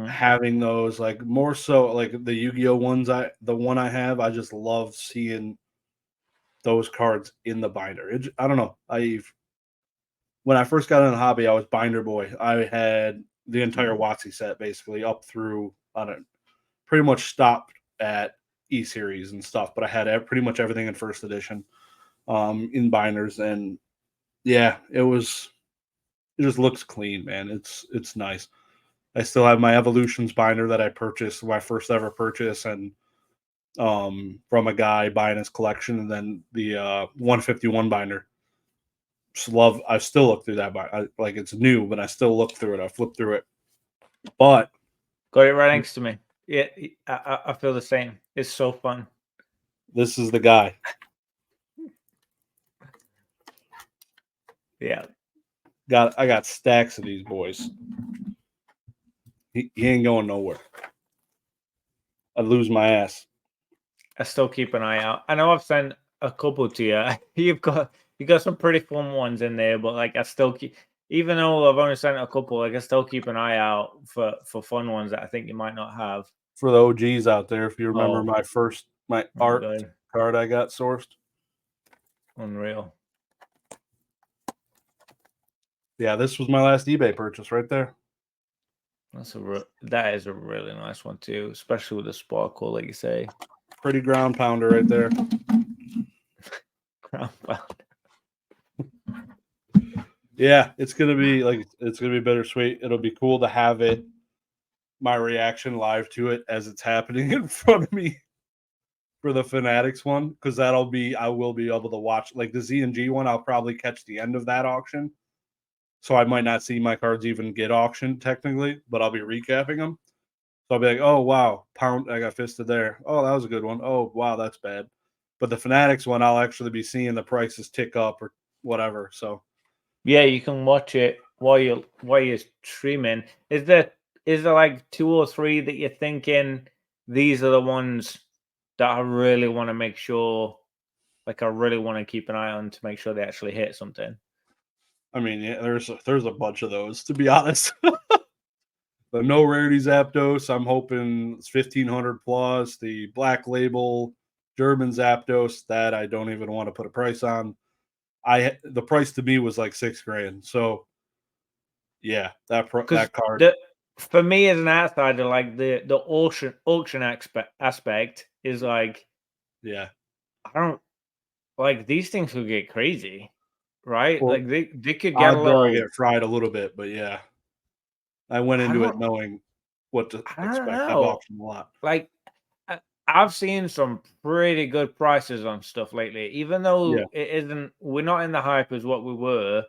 [SPEAKER 1] having those, like more so like the Yu-Gi-Oh ones. The one I have, I just love seeing those cards in the binder. I don't know. When I first got in the hobby, I was binder boy. I had the entire WotC set basically up through, I don't pretty much stopped at E series and stuff, but I had pretty much everything in first edition in binders, and yeah, it just looks clean, man. It's nice. I still have my Evolutions binder that I purchased, my first ever purchase, and from a guy buying his collection, and then the 151 binder. Just love. I still look through that binder. Like it's new, but I still look through it. I flip through it. But
[SPEAKER 2] Got it right next to me. Yeah, I feel the same. It's so fun.
[SPEAKER 1] this is the guy.
[SPEAKER 2] Yeah.
[SPEAKER 1] I got stacks of these boys. He ain't going nowhere. I'd lose my ass.
[SPEAKER 2] I still keep an eye out. I know I've sent a couple to you. You got some pretty fun ones in there, but like I still keep, even though I've only sent a couple, like I still keep an eye out for fun ones that I think you might not have.
[SPEAKER 1] For the OGs out there, if you remember
[SPEAKER 2] Oh,
[SPEAKER 1] my
[SPEAKER 2] oh
[SPEAKER 1] art
[SPEAKER 2] God.
[SPEAKER 1] card I got sourced.
[SPEAKER 2] Unreal.
[SPEAKER 1] Yeah, this was my last eBay purchase right there.
[SPEAKER 2] That is a really nice one too, especially with the sparkle, like you say.
[SPEAKER 1] Pretty ground pounder right there.
[SPEAKER 2] Ground pound.
[SPEAKER 1] Yeah, it's gonna be bittersweet. It'll be cool to have my reaction live to it as it's happening in front of me for the Fanatics one, because I will be able to watch like the Z and G one. I'll probably catch the end of that auction, so I might not see my cards even get auctioned technically, but I'll be recapping them. So I'll be like, oh wow, pound, I got fisted there. Oh, that was a good one. Oh wow, that's bad. But the Fanatics one, I'll actually be seeing the prices tick up or whatever. So
[SPEAKER 2] Yeah, you can watch it while you're streaming. Is there like 2 or 3 that you're thinking these are the ones that I really want to make sure, like I really want to keep an eye on to make sure they actually hit something?
[SPEAKER 1] I mean, yeah, there's a bunch of those, to be honest. The no rarity Zapdos, I'm hoping it's 1,500 plus. The Black Label German Zapdos, that I don't even want to put a price on. The price to me was like $6,000. So yeah,
[SPEAKER 2] Because
[SPEAKER 1] that card,
[SPEAKER 2] the for me as an outsider, like the auction aspect is like
[SPEAKER 1] yeah.
[SPEAKER 2] I don't like these things could get crazy, right?
[SPEAKER 1] Well,
[SPEAKER 2] Like they could get a
[SPEAKER 1] odds are I
[SPEAKER 2] little.
[SPEAKER 1] get fried a little bit, but yeah, I went
[SPEAKER 2] I
[SPEAKER 1] into
[SPEAKER 2] don't
[SPEAKER 1] it knowing what to
[SPEAKER 2] I don't
[SPEAKER 1] expect. I've
[SPEAKER 2] know.
[SPEAKER 1] auctioned a lot.
[SPEAKER 2] Like I've seen some pretty good prices on stuff lately, even
[SPEAKER 1] Yeah,
[SPEAKER 2] though we're not in the hype as what we were.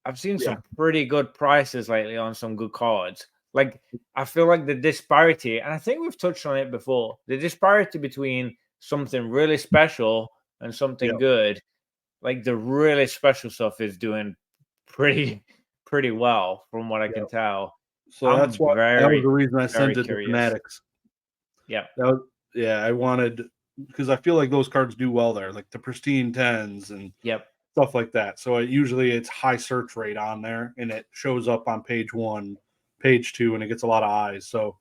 [SPEAKER 2] I've seen
[SPEAKER 1] yeah,
[SPEAKER 2] some pretty good prices lately on some good cards. Like I feel like the disparity, and I think we've touched on it before, the disparity between something really special and
[SPEAKER 1] yeah.
[SPEAKER 2] something good, like the really special stuff is doing pretty pretty well from what I can
[SPEAKER 1] Yeah.
[SPEAKER 2] tell.
[SPEAKER 1] So
[SPEAKER 2] I'm
[SPEAKER 1] that was
[SPEAKER 2] very,
[SPEAKER 1] the reason I
[SPEAKER 2] very
[SPEAKER 1] sent it to
[SPEAKER 2] curious.
[SPEAKER 1] Fanatics.
[SPEAKER 2] Yep.
[SPEAKER 1] That was, yeah, I wanted, because I feel like those cards do well there, like the pristine tens and
[SPEAKER 2] Yep.
[SPEAKER 1] stuff like that. So usually it's high search rate on there, and it shows up on page one, page two, and it gets a lot of eyes. So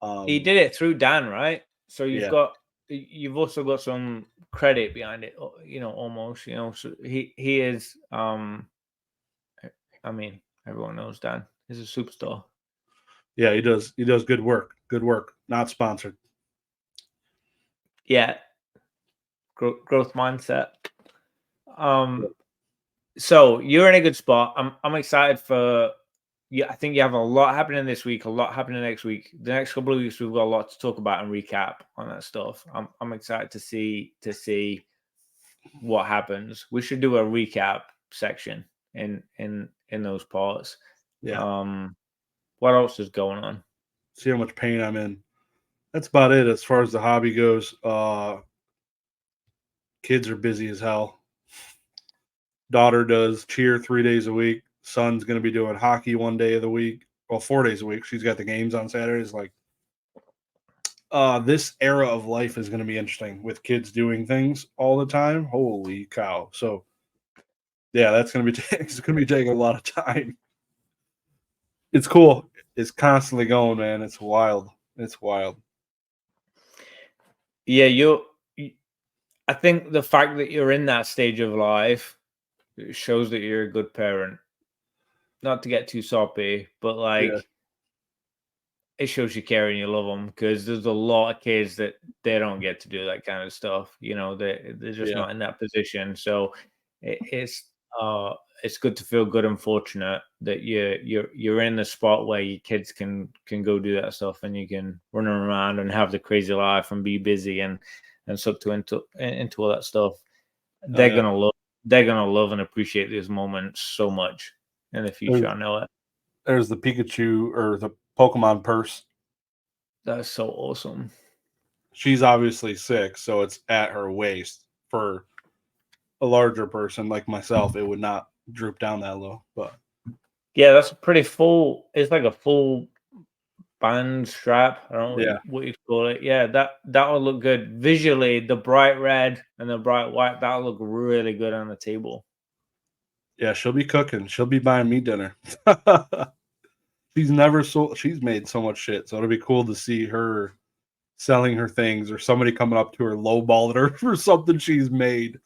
[SPEAKER 2] He
[SPEAKER 1] um,
[SPEAKER 2] did it through Dan, right? So
[SPEAKER 1] yeah,
[SPEAKER 2] you've also got some credit behind it, almost, so he is I mean, everyone knows Dan. He's a superstar.
[SPEAKER 1] yeah, he does good work. Good work. Not sponsored.
[SPEAKER 2] Yeah, growth mindset.
[SPEAKER 1] Yeah.
[SPEAKER 2] Um, so you're in a good spot. I'm excited for yeah, I think you have a lot happening this week, a lot happening next week. The next couple of weeks we've got a lot to talk about and recap on that stuff. I'm excited to see what happens. We should do a recap section in those parts.
[SPEAKER 1] Yeah.
[SPEAKER 2] Um, what else is going on?
[SPEAKER 1] See how much pain I'm in. That's about it as far as the hobby goes. Kids are busy as hell. Daughter does cheer 3 days a week. Son's going to be doing hockey one day of the week. Well, 4 days a week. She's got the games on Saturdays. Like, this era of life is going to be interesting with kids doing things all the time. Holy cow! So, yeah, that's going to be it's going to be taking a lot of time. It's cool. It's constantly going, man. It's wild. It's wild.
[SPEAKER 2] Yeah, I think the fact that you're in that stage of life shows that you're a good parent. Not to get too soppy, but
[SPEAKER 1] Yeah,
[SPEAKER 2] like it shows you care and you love them because there's a lot of kids that they don't get to do that kind of stuff. They're just
[SPEAKER 1] yeah,
[SPEAKER 2] not in that position. So it, it's uh it's good to feel good and fortunate that you're in the spot where your kids can go do that stuff and you can run around and have the crazy life and be busy and suck into all that stuff.
[SPEAKER 1] oh,
[SPEAKER 2] They're
[SPEAKER 1] yeah.
[SPEAKER 2] gonna love they're gonna love and appreciate these moments so much in the future.
[SPEAKER 1] There's,
[SPEAKER 2] I know it.
[SPEAKER 1] there's the Pikachu or the Pokemon purse.
[SPEAKER 2] That's so awesome.
[SPEAKER 1] She's obviously 6, so it's at her waist. For a larger person like myself, it would not droop down that low. But
[SPEAKER 2] Yeah, that's a pretty full. It's like a full band strap. I don't know
[SPEAKER 1] yeah,
[SPEAKER 2] what you call it. Yeah, that would look good visually. The bright red and the bright white that'll look really good on the table.
[SPEAKER 1] yeah, she'll be cooking. She'll be buying me dinner. She's made so much shit, so it'll be cool to see her selling her things or somebody coming up to her lowballing her for something she's made.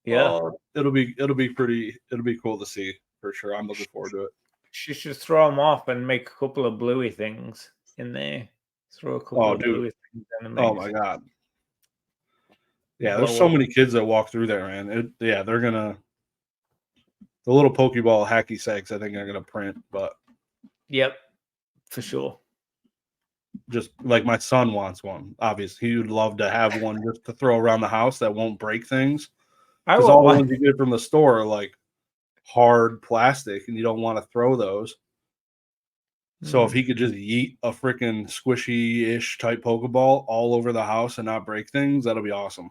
[SPEAKER 2] Yeah,
[SPEAKER 1] Oh, it'll be cool to see for sure. I'm looking forward to it.
[SPEAKER 2] she should throw them off and make a couple of bluey things in there. Throw a couple
[SPEAKER 1] Oh,
[SPEAKER 2] of
[SPEAKER 1] dude.
[SPEAKER 2] bluey things in the
[SPEAKER 1] Oh my
[SPEAKER 2] mix.
[SPEAKER 1] god. Yeah, there's
[SPEAKER 2] Blow
[SPEAKER 1] so
[SPEAKER 2] up.
[SPEAKER 1] many kids that walk through there, man. Yeah, they're gonna the little Pokeball hacky sacks. I think are gonna print, but
[SPEAKER 2] Yep, for sure.
[SPEAKER 1] just like my son wants one. Obviously, he would love to have one just to throw around the house that won't break things.
[SPEAKER 2] I
[SPEAKER 1] Because
[SPEAKER 2] want
[SPEAKER 1] all the
[SPEAKER 2] one.
[SPEAKER 1] ones you get from the store are like hard plastic, and you don't want to throw those. So if he could just yeet a freaking squishy-ish type Pokeball all over the house and not break things, that'll be awesome.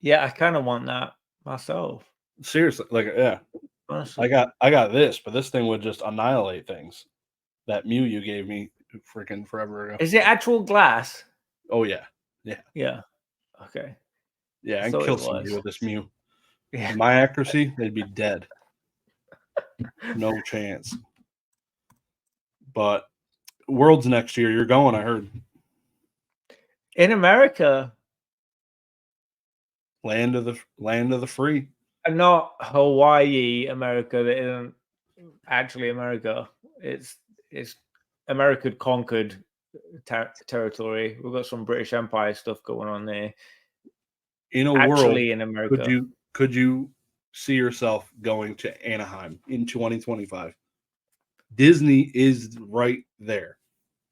[SPEAKER 2] Yeah, I kind of want that myself.
[SPEAKER 1] Seriously, like, yeah.
[SPEAKER 2] Honestly.
[SPEAKER 1] I got this, but this thing would just annihilate things. That Mew you gave me freaking forever ago.
[SPEAKER 2] Is it actual glass?
[SPEAKER 1] Oh yeah. Yeah.
[SPEAKER 2] Yeah. Okay.
[SPEAKER 1] Yeah,
[SPEAKER 2] I
[SPEAKER 1] I can
[SPEAKER 2] thought
[SPEAKER 1] kill
[SPEAKER 2] it
[SPEAKER 1] somebody
[SPEAKER 2] was.
[SPEAKER 1] with this Mew.
[SPEAKER 2] Yeah.
[SPEAKER 1] With my accuracy, they'd be dead. No chance. But Worlds next year, you're going, I heard.
[SPEAKER 2] In America,
[SPEAKER 1] Land of the free.
[SPEAKER 2] not Hawaii, America. That isn't actually America. It's America conquered territory. We've got some British Empire stuff going on there.
[SPEAKER 1] In a world,
[SPEAKER 2] Actually, in America,
[SPEAKER 1] could you see yourself going to Anaheim in 2025? Disney is right there.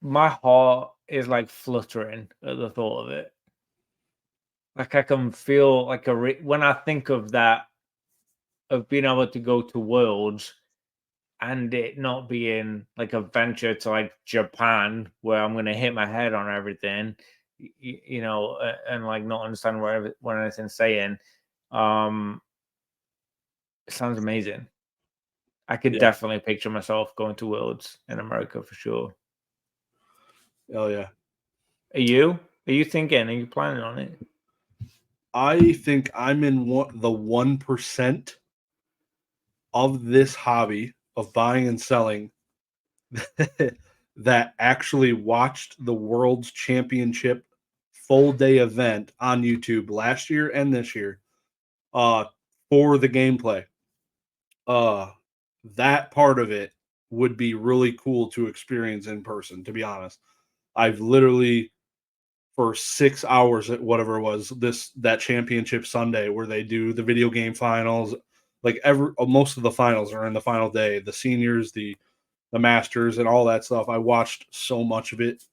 [SPEAKER 2] my heart is like fluttering at the thought of it. Like I can feel like when I think of that, of being able to go to Worlds and it not being like a venture to like Japan where I'm gonna hit my head on everything, and like not understand what anything's saying. It sounds amazing. I could
[SPEAKER 1] Yeah.
[SPEAKER 2] definitely picture myself going to Worlds in America for sure.
[SPEAKER 1] Oh yeah.
[SPEAKER 2] Are you? Are you thinking? Are you planning on it?
[SPEAKER 1] I think I'm in the 1% of this hobby of buying and selling that actually watched the World's Championship full day event on YouTube last year and this year for the gameplay. That part of it would be really cool to experience in person, to be honest. I've literally for 6 hours at whatever it was, that championship Sunday where they do the video game finals, like most of the finals are in the final day, the seniors, the masters and all that stuff. I watched so much of it.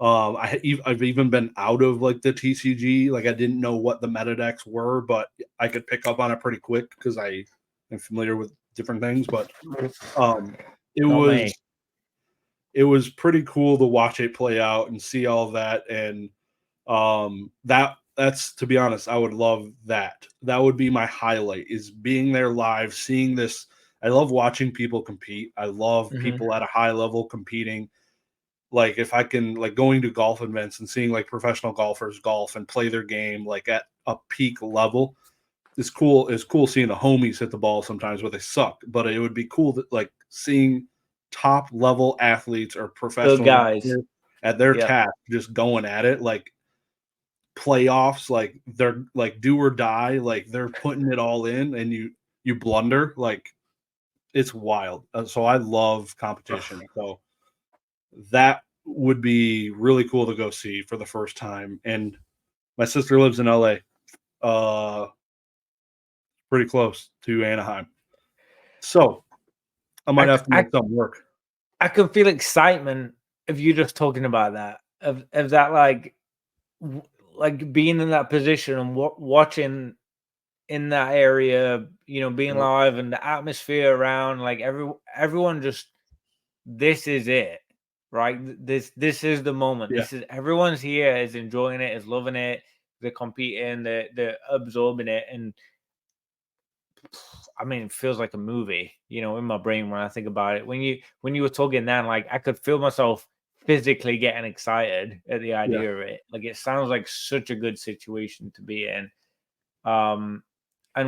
[SPEAKER 1] I've even been out of like the TCG. Like I didn't know what the meta decks were, but I could pick up on it pretty quick because I am familiar with different things. But it
[SPEAKER 2] Not
[SPEAKER 1] was
[SPEAKER 2] me.
[SPEAKER 1] it was pretty cool to watch it play out and see all of that. And that's, to be honest, I would love that. That would be my highlight, is being there live, seeing this. I love watching people compete. I love people at a high level competing. Like if I can, like going to golf events and seeing like professional golfers golf and play their game like at a peak level. It's cool. It's cool seeing the homies hit the ball sometimes where they suck, but it would be cool that like seeing top level athletes or
[SPEAKER 2] Good
[SPEAKER 1] professionals
[SPEAKER 2] guys.
[SPEAKER 1] at their
[SPEAKER 2] Yeah.
[SPEAKER 1] task just going at it, like playoffs, like they're like do or die, like they're putting it all in, and you blunder, like it's wild. So I love competition. So that would be really cool to go see for the first time. And my sister lives in LA, pretty close to Anaheim, so I might have to make something work.
[SPEAKER 2] I can feel excitement of you just talking about that, of that, like like being in that position and watching in that area, being live and the atmosphere around, like everyone just, this is it, right? This is the moment.
[SPEAKER 1] Yeah.
[SPEAKER 2] This is, everyone's here, is enjoying it, is loving it, they're competing, they're absorbing it, and I mean, it feels like a movie, in my brain when I think about it. When you were talking then, like I could feel myself physically getting excited at the
[SPEAKER 1] Yeah.
[SPEAKER 2] idea of it. Like it sounds like such a good situation to be in. And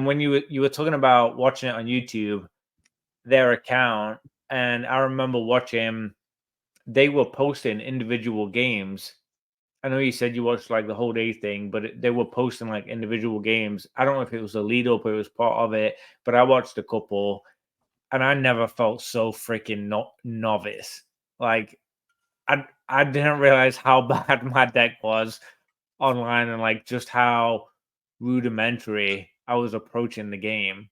[SPEAKER 2] when you were talking about watching it on YouTube, their account, and I remember watching, they were posting individual games. I know you said you watched like the whole day thing, but they were posting like individual games. I don't know if it was a lead up or it was part of it, but I watched a couple, and I never felt so freaking novice. Like I didn't realize how bad my deck was online, and like just how rudimentary I was approaching the game,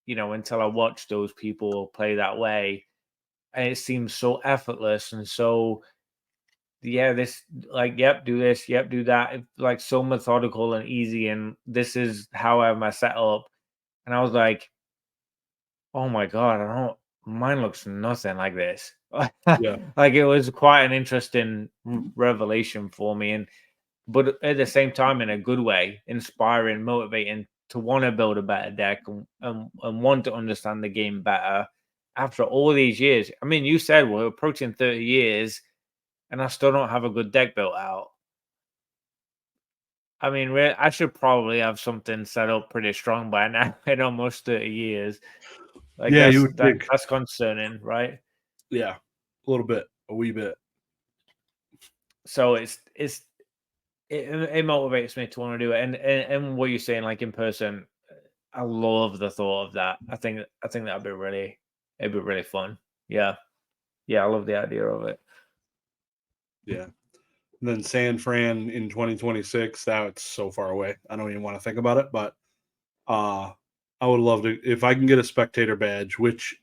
[SPEAKER 2] until I watched those people play that way. And it seems so effortless and so, yeah, this, like, yep, do this, yep, do that. It's like so methodical and easy, and this is how I have my setup. And I was like, oh my god, I don't mine looks nothing like this.
[SPEAKER 1] Yeah.
[SPEAKER 2] Like it was quite an interesting revelation for me, but at the same time, in a good way, inspiring, motivating to want to build a better deck and want to understand the game better after all these years. I mean, you said we're approaching 30 years and I still don't have a good deck built out. I mean, I should probably have something set up pretty strong by now in almost 30 years. Like
[SPEAKER 1] Yeah, you would think.
[SPEAKER 2] that's concerning, right?
[SPEAKER 1] Yeah, a little bit, a wee bit.
[SPEAKER 2] So it motivates me to want to do it. And what you're saying, like in person, I love the thought of that. I think it'd be really fun. Yeah. Yeah, I love the idea of it.
[SPEAKER 1] Yeah. And then San Fran in 2026, that's so far away. I don't even want to think about it, but I would love to if I can get a spectator badge, which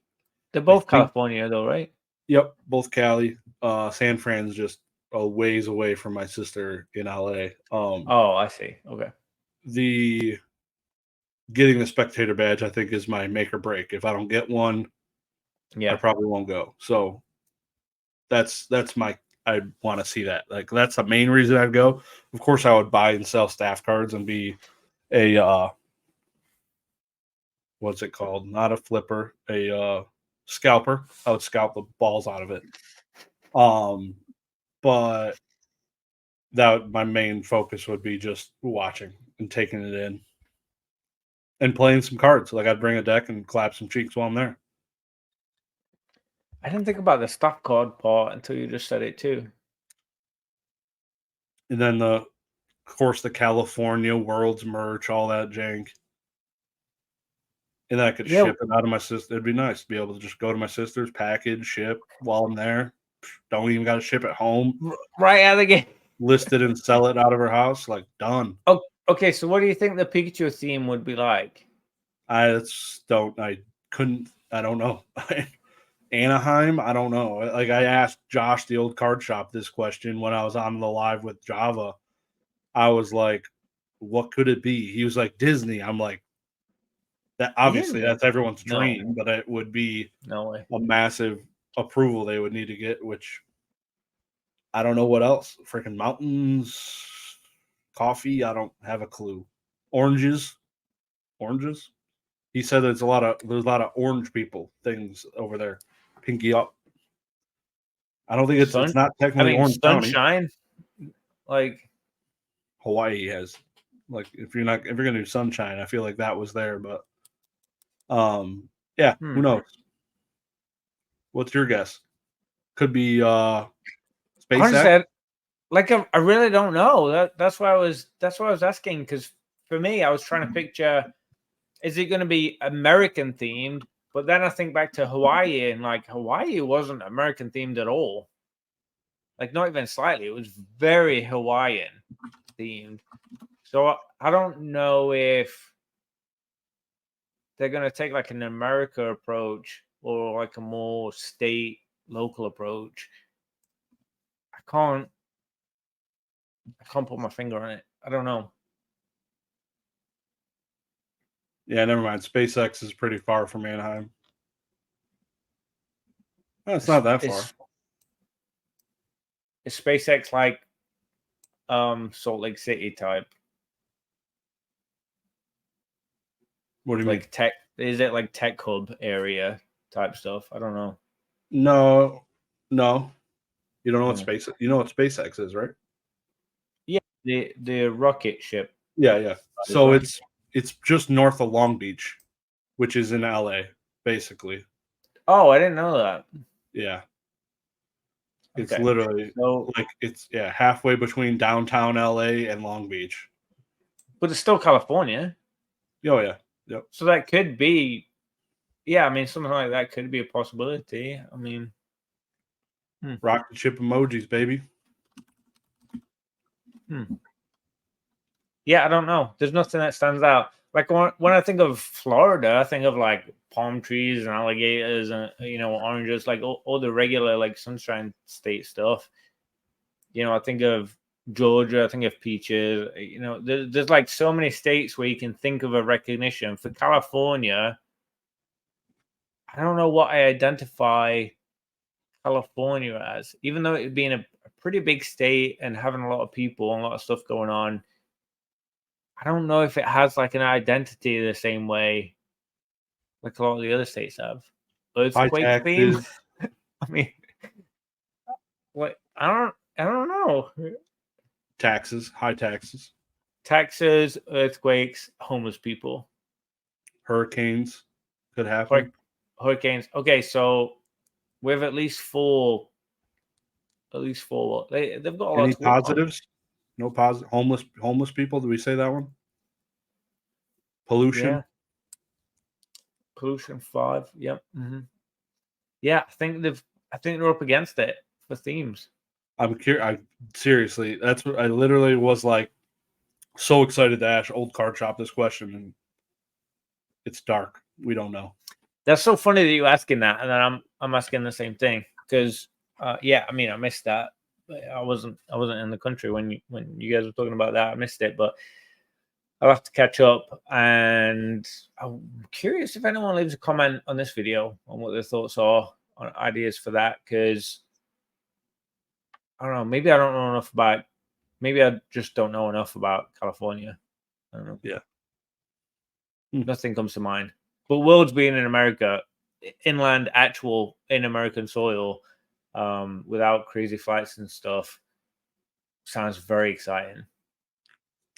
[SPEAKER 2] They're
[SPEAKER 1] I
[SPEAKER 2] both
[SPEAKER 1] think,
[SPEAKER 2] California though, right?
[SPEAKER 1] yep, both Cali. San Fran's just a ways away from my sister in LA.
[SPEAKER 2] Oh, I see. Okay.
[SPEAKER 1] The getting the spectator badge, I think, is my make or break. If I don't get one, I
[SPEAKER 2] Yeah.
[SPEAKER 1] probably won't go. So that's my I want to see that. Like that's the main reason I'd go. Of course, I would buy and sell staff cards and be a what's it called? Not a flipper, a scalper. I would scalp the balls out of it. But that my main focus would be just watching and taking it in and playing some cards. Like I'd bring a deck and clap some cheeks while I'm there.
[SPEAKER 2] I didn't think about the staff card part until you just said it too.
[SPEAKER 1] And then of course, the California Worlds merch, all that jank. And then I could ship it out of my sister. It'd be nice to be able to just go to my sister's, package, ship while I'm there. Don't even got to ship it home.
[SPEAKER 2] Right out of the gate.
[SPEAKER 1] List it and sell it out of her house. Like done.
[SPEAKER 2] Oh, okay. So what do you think the Pikachu theme would be like?
[SPEAKER 1] I don't know. Anaheim, I don't know. Like I asked Josh, the old card shop, this question when I was on the live with Java. I was like, what could it be? He was like, Disney. I'm like, that obviously
[SPEAKER 2] Disney?
[SPEAKER 1] that's everyone's dream,
[SPEAKER 2] No.
[SPEAKER 1] but it would be
[SPEAKER 2] No way.
[SPEAKER 1] a massive approval they would need to get, which I don't know what else. Freaking mountains, coffee, I don't have a clue. Oranges. He said there's a lot of orange people things over there. Pinky up. I don't think it's not technically Orange
[SPEAKER 2] sunshine. Like
[SPEAKER 1] Hawaii has, like if you're gonna do sunshine, I feel like that was there, but yeah, who knows? What's your guess? Could be SpaceX.
[SPEAKER 2] Honestly, like I really don't know. That's why I was asking, because for me, I was trying to picture, is it going to be American themed? But then I think back to Hawaii, and like Hawaii wasn't American themed at all. Like not even slightly. It was very Hawaiian themed. So I don't know if they're going to take like an America approach or like a more state local approach. I can't put my finger on it. I don't know.
[SPEAKER 1] Yeah, never mind. SpaceX is pretty far from Anaheim. No, it's not that far.
[SPEAKER 2] Is SpaceX like Salt Lake City type?
[SPEAKER 1] What do you
[SPEAKER 2] like
[SPEAKER 1] mean?
[SPEAKER 2] Tech? Is it like tech hub area type stuff? I don't know.
[SPEAKER 1] No. You don't know what SpaceX is, right?
[SPEAKER 2] Yeah, the rocket ship.
[SPEAKER 1] Yeah. So it's just north of Long Beach, which is in LA, basically.
[SPEAKER 2] Oh, I didn't know that.
[SPEAKER 1] Yeah. It's literally it's halfway between downtown LA and Long Beach.
[SPEAKER 2] But it's still California.
[SPEAKER 1] Oh yeah. Yep.
[SPEAKER 2] So that could be, I mean, something like that could be a possibility. I mean,
[SPEAKER 1] rocket ship emojis, baby.
[SPEAKER 2] Yeah, I don't know. There's nothing that stands out. Like when I think of Florida, I think of like palm trees and alligators and oranges, like all the regular like Sunshine State stuff. I think of Georgia, I think of peaches. There's like so many states where you can think of a recognition. For California, I don't know what I identify California as, even though it being a pretty big state and having a lot of people and a lot of stuff going on. I don't know if it has like an identity the same way like a lot of the other states have.
[SPEAKER 1] High
[SPEAKER 2] Earthquake theme.
[SPEAKER 1] taxes.
[SPEAKER 2] I mean, what I don't know.
[SPEAKER 1] Taxes, high taxes,
[SPEAKER 2] Taxes, earthquakes, homeless people,
[SPEAKER 1] hurricanes could happen.
[SPEAKER 2] hurricanes. Okay, so we have at least four. They've got a lot
[SPEAKER 1] Any
[SPEAKER 2] to work on.
[SPEAKER 1] positives? No positive. Homeless people. Did we say that one? Pollution.
[SPEAKER 2] Yeah. Pollution 5. Yep. Yeah, I think they're up against it for themes.
[SPEAKER 1] I'm curious. I seriously, that's what I literally was like, so excited to ask Old Card Shop this question, and it's dark. We don't know.
[SPEAKER 2] That's so funny that you're asking that, and then I'm asking the same thing because, yeah, I mean, I missed that. I wasn't in the country when you guys were talking about that. I missed it, but I'll have to catch up. And I'm curious if anyone leaves a comment on this video on what their thoughts are on ideas for that, because I don't know. Maybe I don't know enough about. Maybe I just don't know enough about California. I don't know.
[SPEAKER 1] Yeah.
[SPEAKER 2] Nothing comes to mind. But Worlds being in America, inland, actual in American soil, without crazy flights and stuff, sounds very exciting.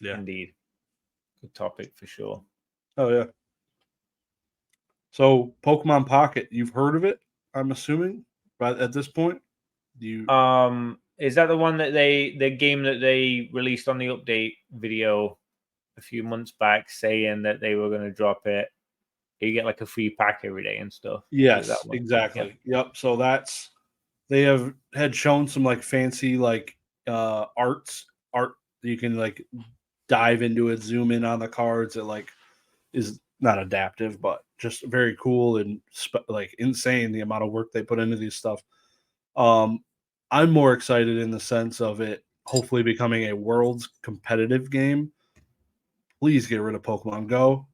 [SPEAKER 1] Yeah.
[SPEAKER 2] Indeed. Good topic for sure.
[SPEAKER 1] Oh yeah. So Pokemon Pocket, you've heard of it? I'm assuming, but at this point, you
[SPEAKER 2] is that the one that the game that they released on the update video a few months back, saying that they were going to drop it? You get like a free pack every day and stuff.
[SPEAKER 1] Yes, exactly. Yep. So they had shown some like fancy like art you can like dive into it, zoom in on the cards. It like is not adaptive, but just very cool and like insane the amount of work they put into these stuff. I'm more excited in the sense of it hopefully becoming a world's competitive game. Please get rid of Pokemon Go.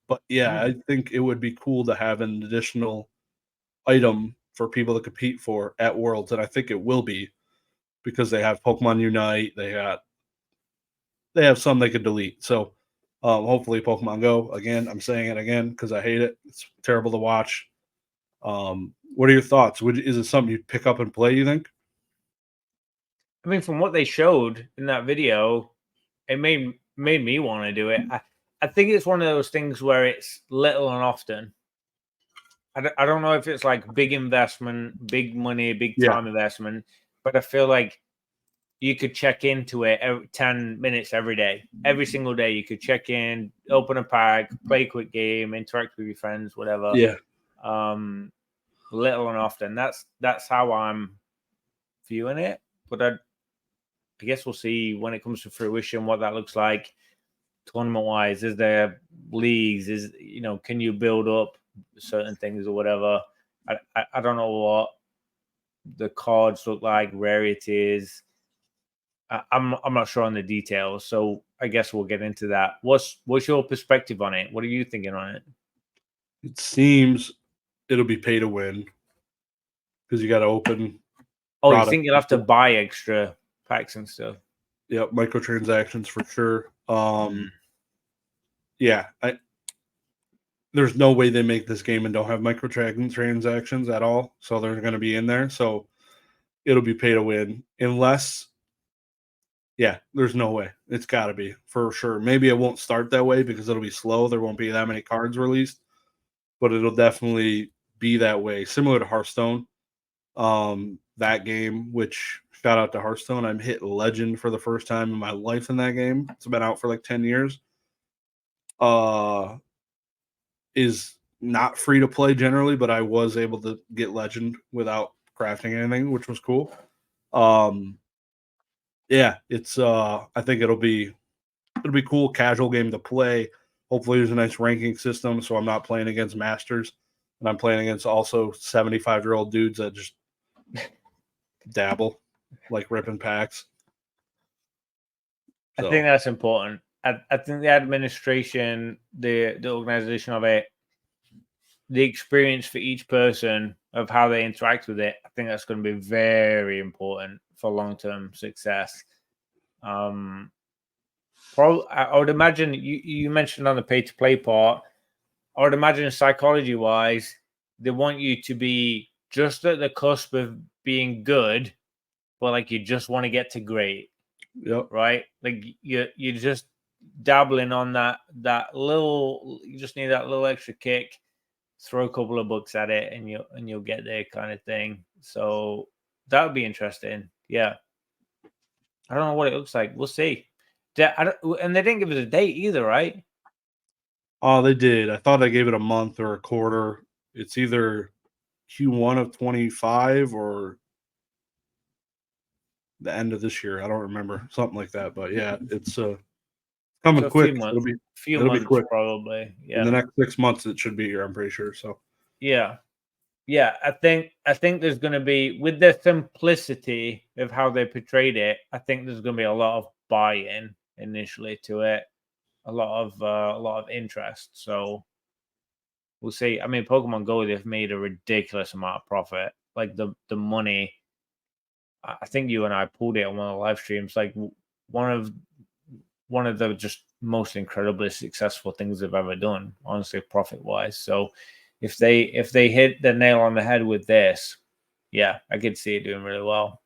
[SPEAKER 1] But yeah, I think it would be cool to have an additional item for people to compete for at Worlds, and I think it will be because they have Pokemon Unite. They have some they could delete. So hopefully Pokemon Go again. I'm saying it again because I hate it. It's terrible to watch. What are your thoughts? Is it something you'd pick up and play? You think?
[SPEAKER 2] I mean, from what they showed in that video, it made me want to do it. I think it's one of those things where it's little and often. I don't know if it's like big investment, big money, big time investment, but I feel like you could check into it 10 minutes every day. Every single day you could check in, open a pack, play a quick game, interact with your friends, whatever.
[SPEAKER 1] Yeah.
[SPEAKER 2] Little and often. That's how I'm viewing it. But I guess we'll see when it comes to fruition what that looks like. Tournament wise, is there leagues? Can you build up certain things or whatever? I don't know what the cards look like, rarities. I'm not sure on the details, so I guess we'll get into that. What's your perspective on it? What are you thinking on it?
[SPEAKER 1] It seems it'll be pay to win because you got to open.
[SPEAKER 2] Oh, you think you'll have to buy extra packs and stuff?
[SPEAKER 1] Yep, microtransactions for sure. Yeah, there's no way they make this game and don't have microtransactions at all. So they're going to be in there. So it'll be pay to win unless, yeah, there's no way. It's got to be for sure. Maybe it won't start that way because it'll be slow. There won't be that many cards released, but it'll definitely be that way. Similar to Hearthstone, that game, which shout out to Hearthstone. I'm hit legend for the first time in my life in that game. It's been out for like 10 years. Is not free to play generally, but I was able to get legend without crafting anything, which was cool. Yeah, it's I think it'll be cool, casual game to play. Hopefully there's a nice ranking system so I'm not playing against masters and I'm playing against also 75-year-old dudes that just dabble like ripping packs.
[SPEAKER 2] So. I think that's important. I think the administration, the organization of it the experience for each person of how they interact with it, I think that's going to be very important for long-term success. I would imagine you mentioned on the pay-to-play part. I would imagine psychology-wise, they want you to be just at the cusp of being good, but like you just want to get to great,
[SPEAKER 1] Yep.
[SPEAKER 2] right? Like you're just dabbling on that little. You just need that little extra kick. Throw a couple of bucks at it, and you'll get there, kind of thing. So that would be interesting. Yeah, I don't know what it looks like. We'll see. And they didn't give us a date either, right?
[SPEAKER 1] Oh, they did. I thought I gave it a month or a quarter. It's either Q1 of 25 or the end of this year. I don't remember, something like that. But yeah, it's coming
[SPEAKER 2] So a
[SPEAKER 1] quick.
[SPEAKER 2] few
[SPEAKER 1] It'll be
[SPEAKER 2] months
[SPEAKER 1] quick.
[SPEAKER 2] probably.
[SPEAKER 1] In the
[SPEAKER 2] Yeah,
[SPEAKER 1] next 6 months. It should be here. I'm pretty sure. So
[SPEAKER 2] yeah, yeah. I think there's going to be, with the simplicity of how they portrayed it. I think there's going to be a lot of buy-in initially to it, a lot of interest. So we'll see. I mean, Pokemon Go, they've made a ridiculous amount of profit. Like the money. I think you and I pulled it on one of the live streams. Like one of the just most incredibly successful things they've ever done, honestly, profit wise. So if they hit the nail on the head with this, yeah, I could see it doing really well.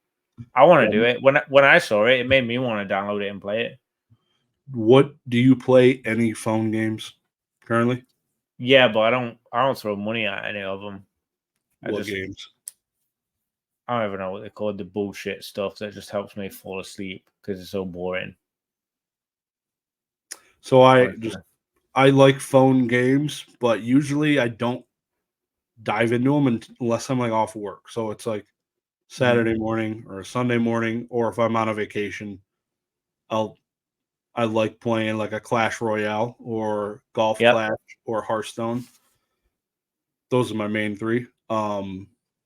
[SPEAKER 2] I want to do it. When I saw it, it made me want to download it and play it.
[SPEAKER 1] what do you play? Any phone games currently?
[SPEAKER 2] Yeah, but I don't throw money at any of them.
[SPEAKER 1] What games?
[SPEAKER 2] I don't even know what they call the bullshit stuff that just helps me fall asleep because it's so boring.
[SPEAKER 1] So
[SPEAKER 2] Honestly.
[SPEAKER 1] I like phone games, but usually I don't dive into them unless I'm like off work. So it's like Saturday morning or a Sunday morning, or if I'm on a vacation, I like playing like a Clash Royale or Golf
[SPEAKER 2] Yep.
[SPEAKER 1] Clash or Hearthstone. Those are my main three.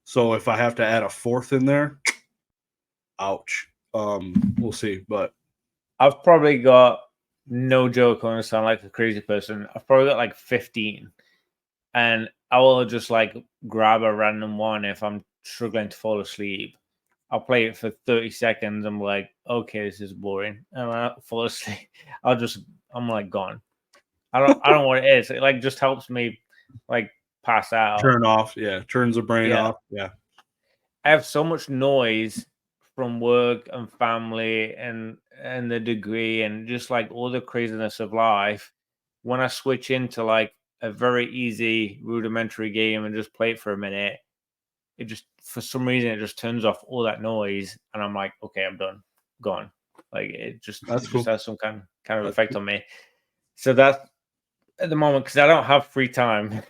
[SPEAKER 1] So if I have to add a fourth in there, ouch. We'll see. But
[SPEAKER 2] I've probably got, no joke, I'm gonna sound like a crazy person. I've probably got like 15. And I will just like grab a random one if I'm struggling to fall asleep. I'll play it for 30 seconds. I'm like, okay, this is boring. And I fall asleep. I'm like gone. I don't know what it is. It like just helps me like pass out.
[SPEAKER 1] turn off, yeah, turns the brain
[SPEAKER 2] Yeah.
[SPEAKER 1] off. Yeah.
[SPEAKER 2] I have so much noise from work and family and the degree and just like all the craziness of life. When I switch into like a very easy rudimentary game and just play it for a minute, it just, for some reason, it just turns off all that noise and I'm like, okay, I'm done, gone. Like it just
[SPEAKER 1] That's cool.
[SPEAKER 2] has some kind of
[SPEAKER 1] That's
[SPEAKER 2] effect
[SPEAKER 1] cool.
[SPEAKER 2] on me. So that's at the moment, because I don't have free time.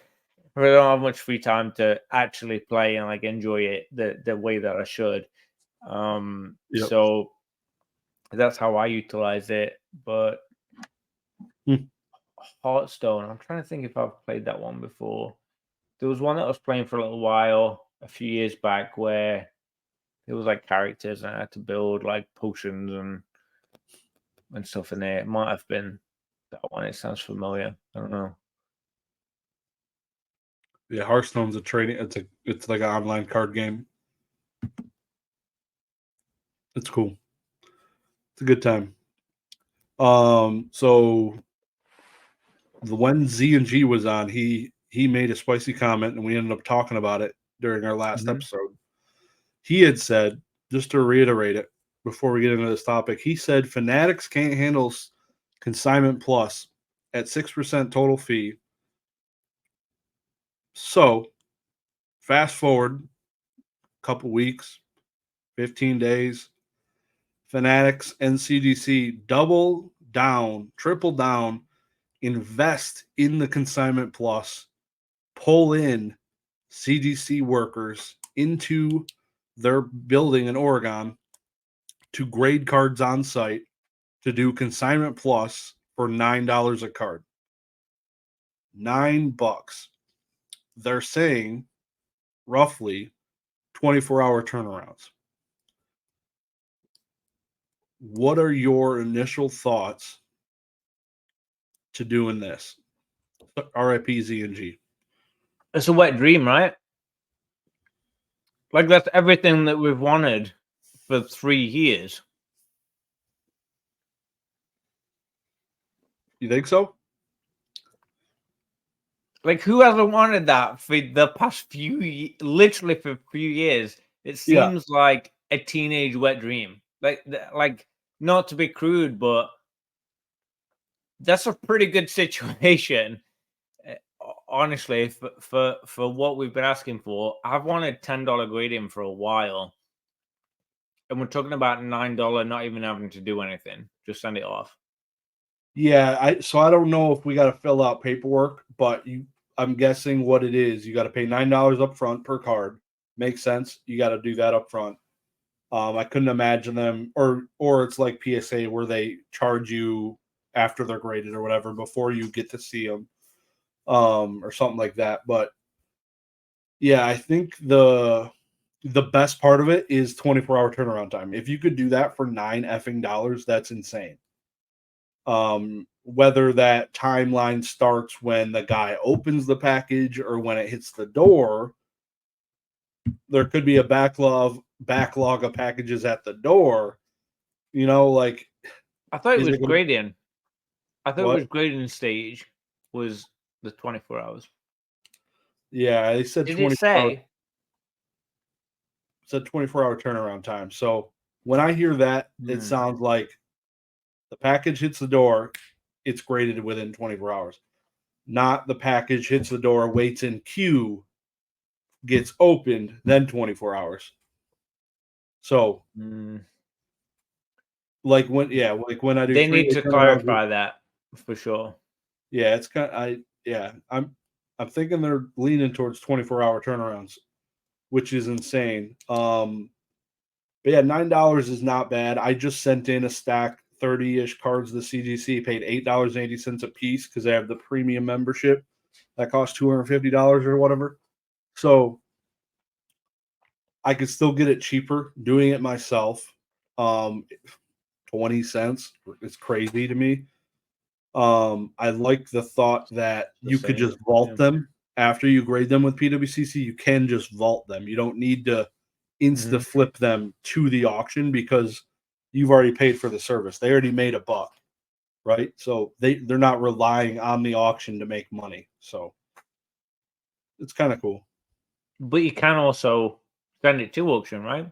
[SPEAKER 2] I don't have much free time to actually play and like enjoy it the way that I should.
[SPEAKER 1] Yep.
[SPEAKER 2] So that's how I utilize it. But
[SPEAKER 1] Hmm.
[SPEAKER 2] Hearthstone, I'm trying to think if I've played that one before. There was one that I was playing for a little while a few years back where it was like characters and I had to build like potions and stuff in there. It might have been that one. It sounds familiar. I don't know.
[SPEAKER 1] Yeah, Hearthstone's a trading. It's like an online card game. It's cool. It's a good time. So when Z and G was on, he made a spicy comment, and we ended up talking about it during our last episode. He had said, just to reiterate it before we get into this topic, he said Fanatics can't handle consignment plus at 6% total fee. So fast forward a couple weeks, 15 days, Fanatics and CDC double down, triple down, invest in the consignment plus, pull in CDC workers into their building in Oregon to grade cards on site to do consignment plus for $9 a card. $9. They're saying roughly 24-hour turnarounds. What are your initial thoughts to doing this? RIP Z and G.
[SPEAKER 2] It's a wet dream, right? Like that's everything that we've wanted for 3 years.
[SPEAKER 1] You think so?
[SPEAKER 2] Like who hasn't wanted that for the past literally for a few years? It
[SPEAKER 1] Yeah.
[SPEAKER 2] seems like a teenage wet dream. Like not to be crude, but that's a pretty good situation. Honestly, for what we've been asking for, I've wanted $10 grading for a while, and we're talking about $9 not even having to do anything, just send it off.
[SPEAKER 1] Yeah, I don't know if we got to fill out paperwork, but I'm guessing what it is. You got to pay $9 up front per card. Makes sense. You got to do that up front. I couldn't imagine them, or it's like PSA where they charge you after they're graded or whatever before you get to see them, or something like that. But yeah, I think the best part of it is 24-hour turnaround time. If you could do that for $9 effing, that's insane. Whether that timeline starts when the guy opens the package or when it hits the door, there could be a backlog of packages at the door. Like
[SPEAKER 2] I thought it
[SPEAKER 1] is
[SPEAKER 2] was
[SPEAKER 1] it gonna
[SPEAKER 2] grading. I thought it was
[SPEAKER 1] what?
[SPEAKER 2] grading stage was the 24 hours.
[SPEAKER 1] Yeah, they said
[SPEAKER 2] Did it
[SPEAKER 1] 24 hour
[SPEAKER 2] say?
[SPEAKER 1] said 24-hour turnaround time. So when I hear that, it sounds like the package hits the door, it's graded within 24 hours. Not the package hits the door, waits in queue, gets opened, then 24 hours. So like when I do
[SPEAKER 2] They
[SPEAKER 1] 3
[SPEAKER 2] need
[SPEAKER 1] day
[SPEAKER 2] to
[SPEAKER 1] turnaround,
[SPEAKER 2] clarify that for sure.
[SPEAKER 1] yeah, it's kind of I'm thinking they're leaning towards 24-hour turnarounds, which is insane. But yeah, $9 is not bad. I just sent in a stack 30-ish cards to the CGC, paid $8.80 a piece because they have the premium membership that costs $250 or whatever. So I could still get it cheaper doing it myself. 20 cents. It's crazy to me. I like the thought that
[SPEAKER 2] The
[SPEAKER 1] you could
[SPEAKER 2] same.
[SPEAKER 1] just vault
[SPEAKER 2] Yeah.
[SPEAKER 1] them after you grade them with PWCC. You can just vault them. You don't need to insta flip them to the auction because you've already paid for the service. They already made a buck, right? So they're not relying on the auction to make money. So it's kind of cool.
[SPEAKER 2] But you can also send it to auction, right?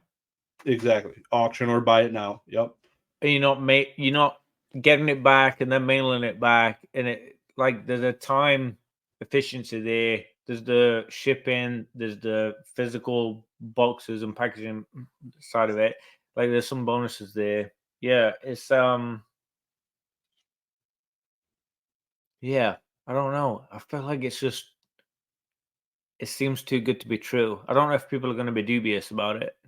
[SPEAKER 1] Exactly. Auction or buy it now. Yep.
[SPEAKER 2] And you're not getting it back and then mailing it back, and it like there's a time efficiency there. There's the shipping, there's the physical boxes and packaging side of it. Like there's some bonuses there. Yeah, it's yeah, I don't know. I feel like it seems too good to be true. I don't know if people are going to be dubious about it.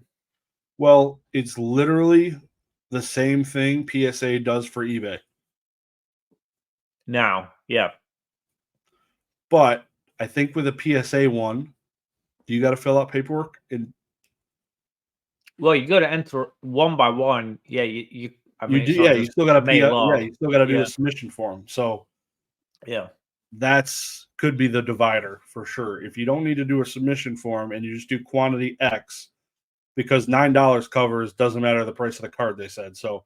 [SPEAKER 1] Well, it's literally the same thing PSA does for eBay.
[SPEAKER 2] Now, yeah.
[SPEAKER 1] But I think with a PSA one, do you got to fill out paperwork? And
[SPEAKER 2] Well, you got to enter one by one. Yeah, you I
[SPEAKER 1] you
[SPEAKER 2] mean,
[SPEAKER 1] do,
[SPEAKER 2] it's not
[SPEAKER 1] yeah. You
[SPEAKER 2] just
[SPEAKER 1] still got to
[SPEAKER 2] mail off.
[SPEAKER 1] you still got to do
[SPEAKER 2] Yeah,
[SPEAKER 1] a submission form. So
[SPEAKER 2] yeah.
[SPEAKER 1] that's could be the divider for sure. If you don't need to do a submission form and you just do quantity X, because $9 covers doesn't matter the price of the card. They said so.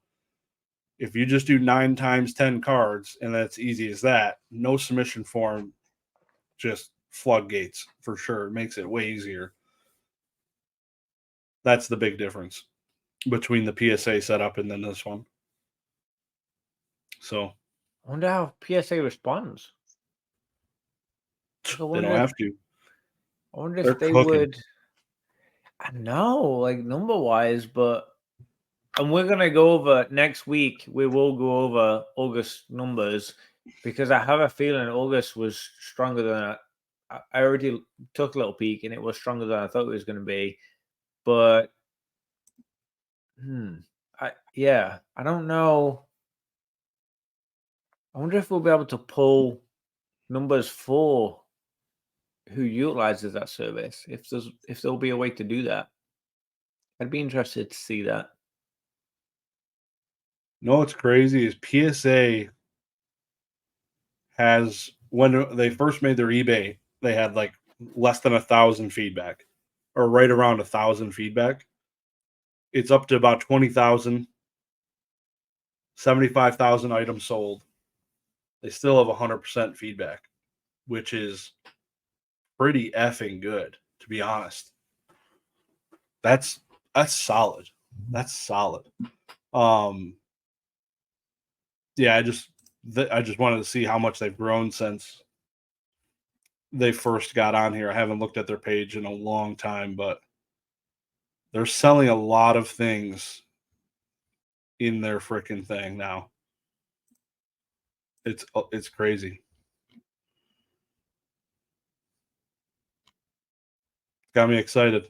[SPEAKER 1] If you just do 9 times 10 cards and that's easy as that, no submission form, just floodgates for sure. It makes it way easier. That's the big difference between the PSA setup and then this one. So
[SPEAKER 2] I wonder how PSA responds. Like,
[SPEAKER 1] they don't have to.
[SPEAKER 2] I wonder
[SPEAKER 1] They're
[SPEAKER 2] if they
[SPEAKER 1] cooking.
[SPEAKER 2] would. I know, like number wise, but and we're gonna go over next week. We will go over August numbers because I have a feeling August was stronger than I already took a little peek, and it was stronger than I thought it was going to be. But I don't know. I wonder if we'll be able to pull numbers for who utilizes that service. If there'll be a way to do that, I'd be interested to see that.
[SPEAKER 1] No, what's crazy is PSA has when they first made their eBay, they had like less than 1,000 feedback, or right around 1,000 feedback. It's up to about 20,000, 75,000 items sold. They still have 100% feedback, which is pretty effing good, to be honest. That's solid. That's solid. Yeah, I just wanted to see how much they've grown since they first got on here. I haven't looked at their page in a long time, but they're selling a lot of things in their freaking thing now. It's crazy. Got me excited.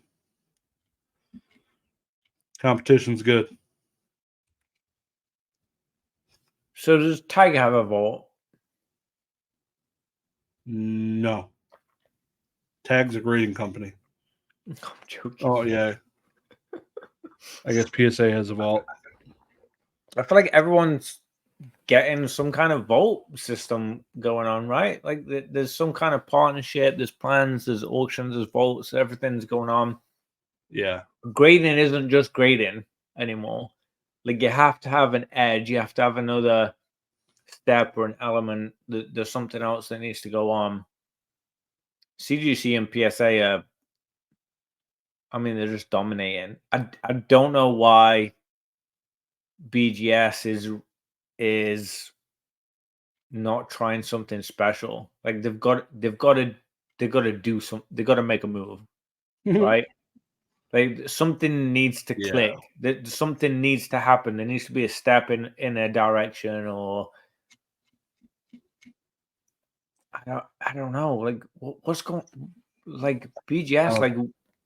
[SPEAKER 1] Competition's good.
[SPEAKER 2] So does Tiger have a vault?
[SPEAKER 1] No. Tag's a grading company.
[SPEAKER 2] I'm joking.
[SPEAKER 1] Oh yeah. I guess PSA has a vault.
[SPEAKER 2] I feel like everyone's getting some kind of vault system going on, right? Like there's some kind of partnership, there's plans, there's auctions, there's vaults, everything's going on.
[SPEAKER 1] Yeah.
[SPEAKER 2] Grading isn't just grading anymore. Like you have to have an edge, you have to have another step or an element. There's something else that needs to go on. CGC and PSA I mean, they're just dominating. I don't know why BGS is not trying something special. Like they've got to do some. They got to make a move, right? Like something needs to click. That something needs to happen. There needs to be a step in a direction, or I don't know. Like what's going? Like BGS, like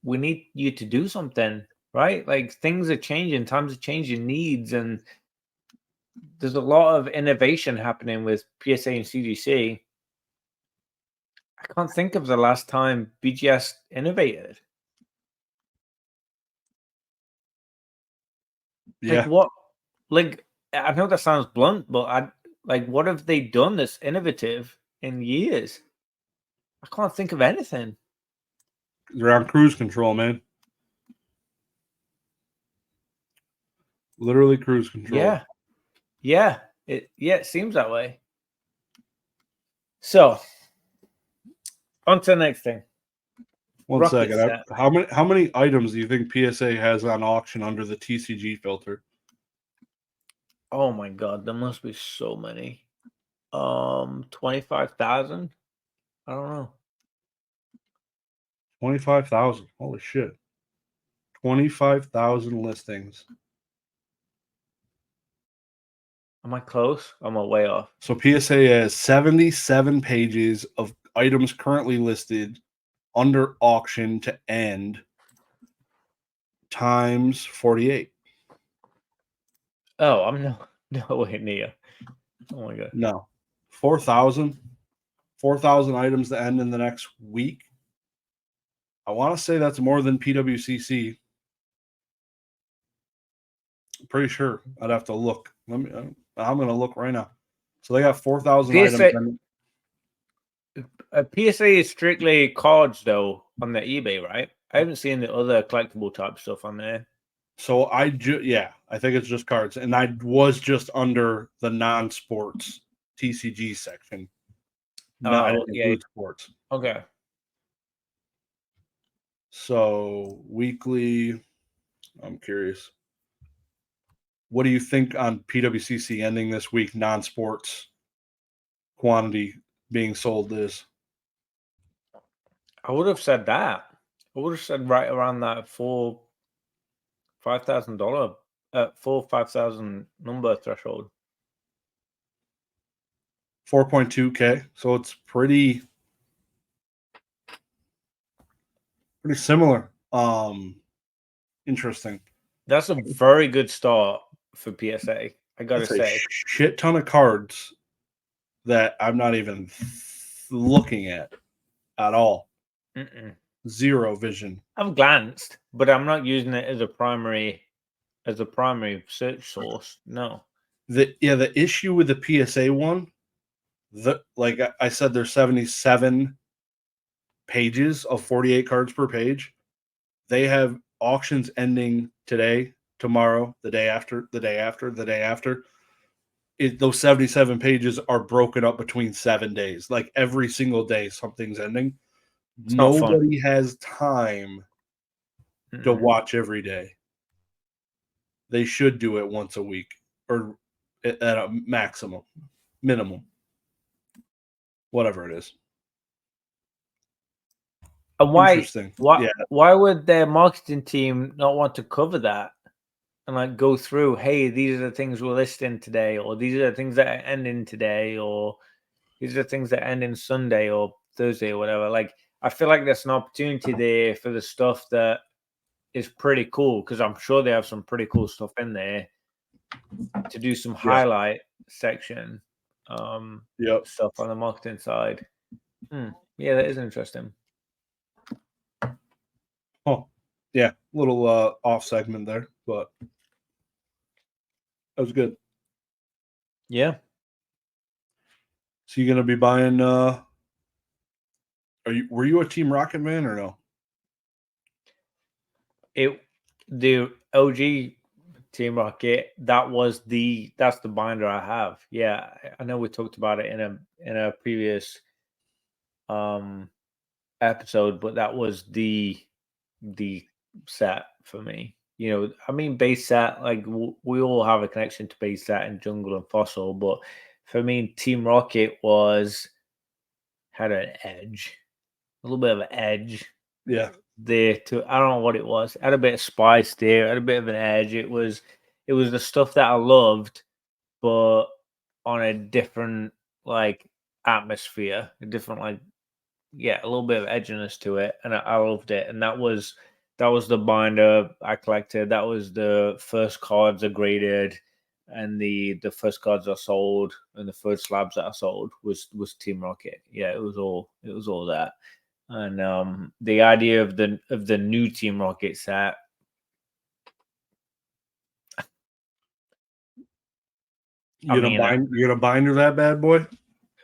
[SPEAKER 2] we need you to do something, right? Like things are changing, times are changing, needs, and there's a lot of innovation happening with PSA and CGC. I can't think of the last time BGS innovated.
[SPEAKER 1] Yeah.
[SPEAKER 2] Like what? Like I know that sounds blunt, but what have they done that's innovative in years? I can't think of anything.
[SPEAKER 1] They're on cruise control, man. Literally cruise control.
[SPEAKER 2] Yeah. It seems that way. So, on to the next thing.
[SPEAKER 1] One second. How many items do you think PSA has on auction under the TCG filter?
[SPEAKER 2] Oh my god, there must be so many. 25,000? I don't know.
[SPEAKER 1] 25,000. Holy shit. 25,000 listings.
[SPEAKER 2] Am I close? I'm way off.
[SPEAKER 1] So PSA has 77 pages of items currently listed under auction to end times 48.
[SPEAKER 2] Oh, I'm no way near. Oh my god.
[SPEAKER 1] No. 4,000 items to end in the next week. I want to say that's more than PWCC. I'm pretty sure. I'd have to look. I'm going to look right now. So they got 4,000 items.
[SPEAKER 2] PSA is strictly cards though on the eBay, right? I haven't seen the other collectible type stuff on there.
[SPEAKER 1] So I think it's just cards, and I was just under the non-sports TCG section. No, I didn't include sports.
[SPEAKER 2] Okay.
[SPEAKER 1] So weekly, I'm curious. What do you think on PWCC ending this week? Non-sports quantity being sold is.
[SPEAKER 2] I would have said that. I would have said right around that $5,000 $5,000 number threshold.
[SPEAKER 1] 4.2K. So it's pretty similar. Interesting.
[SPEAKER 2] That's a very good start for PSA. I gotta say,
[SPEAKER 1] a shit ton of cards that I'm not even looking at all. Zero vision.
[SPEAKER 2] I've glanced, but I'm not using it as a primary search source. No.
[SPEAKER 1] The issue with the PSA one, like I said, there's 77 pages of 48 cards per page. They have auctions ending today, tomorrow, the day after, the day after, the day after. Those 77 pages are broken up between 7 days. Like every single day, something's ending.
[SPEAKER 2] It's not fun.
[SPEAKER 1] Nobody has time to watch every day. They should do it once a week or at a minimum, whatever it is.
[SPEAKER 2] And why?
[SPEAKER 1] Interesting.
[SPEAKER 2] Why would their marketing team not want to cover that and like go through? Hey, these are the things we're listing today, or these are the things that are ending today, or these are the things that end in Sunday or Thursday or whatever. Like, I feel like there's an opportunity there for the stuff that is pretty cool, because I'm sure they have some pretty cool stuff in there to do some highlight section stuff on the marketing side. Yeah, that is interesting.
[SPEAKER 1] Oh, yeah, little off segment there, but that was good.
[SPEAKER 2] Yeah.
[SPEAKER 1] So you gonna be buying? Were you a Team Rocket man or no?
[SPEAKER 2] The OG Team Rocket, that's the binder I have. Yeah, I know we talked about it in a previous episode, but that was the set for me. You know, I mean, base set, like we all have a connection to base set and jungle and fossil, but for me, Team Rocket had an edge, a little bit of an edge.
[SPEAKER 1] Yeah.
[SPEAKER 2] There to, I don't know what it was. It had a bit of spice there, had a bit of an edge. It was the stuff that I loved, but on a different like atmosphere, a different like a little bit of edginess to it, and I loved it. And that was the binder I collected. That was the first cards I graded, and the first cards I sold, and the first slabs that I sold was Team Rocket. Yeah, it was all that. And the idea of the new Team Rocket set,
[SPEAKER 1] You're gonna binder that bad boy?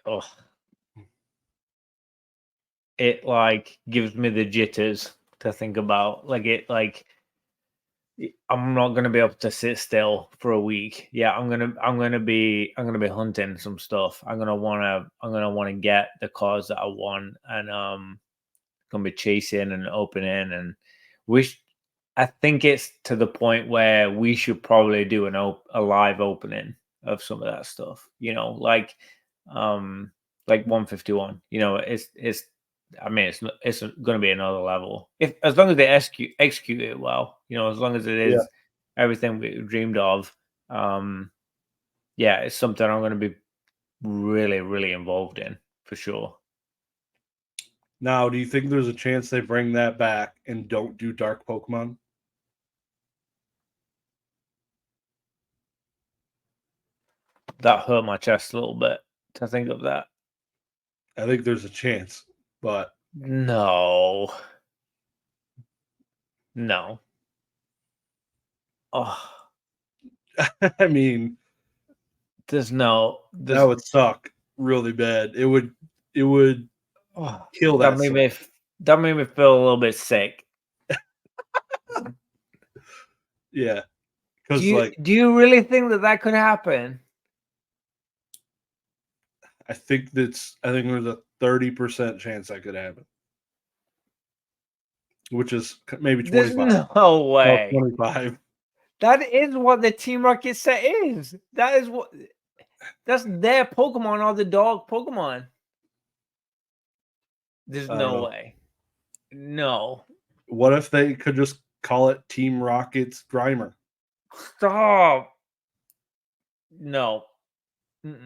[SPEAKER 2] Oh, it like gives me the jitters to think about. I'm not gonna be able to sit still for a week. Yeah, I'm gonna be hunting some stuff. I'm gonna wanna get the cards that I want, and gonna be chasing and opening, and I think it's to the point where we should probably do a live opening of some of that stuff. You know, like 151. You know, it's going to be another level, as long as they execute it well. You know, as long as it is everything we dreamed of. It's something I'm going to be really, really involved in for sure.
[SPEAKER 1] Now, do you think there's a chance they bring that back and don't do Dark Pokemon?
[SPEAKER 2] That hurt my chest a little bit to think of that.
[SPEAKER 1] I think there's a chance, but
[SPEAKER 2] no. Oh,
[SPEAKER 1] I mean,
[SPEAKER 2] that
[SPEAKER 1] would suck really bad. It would kill that.
[SPEAKER 2] That made me feel a little bit sick.
[SPEAKER 1] Yeah,
[SPEAKER 2] because do you really think that could happen?
[SPEAKER 1] I think there's a 30% chance that could happen, which is maybe 25.
[SPEAKER 2] There's no way.
[SPEAKER 1] 25.
[SPEAKER 2] That is what the Team Rocket set is. That's their Pokemon, are the dog Pokemon. There's no way. No.
[SPEAKER 1] What if they could just call it Team Rocket's Grimer?
[SPEAKER 2] Stop. No.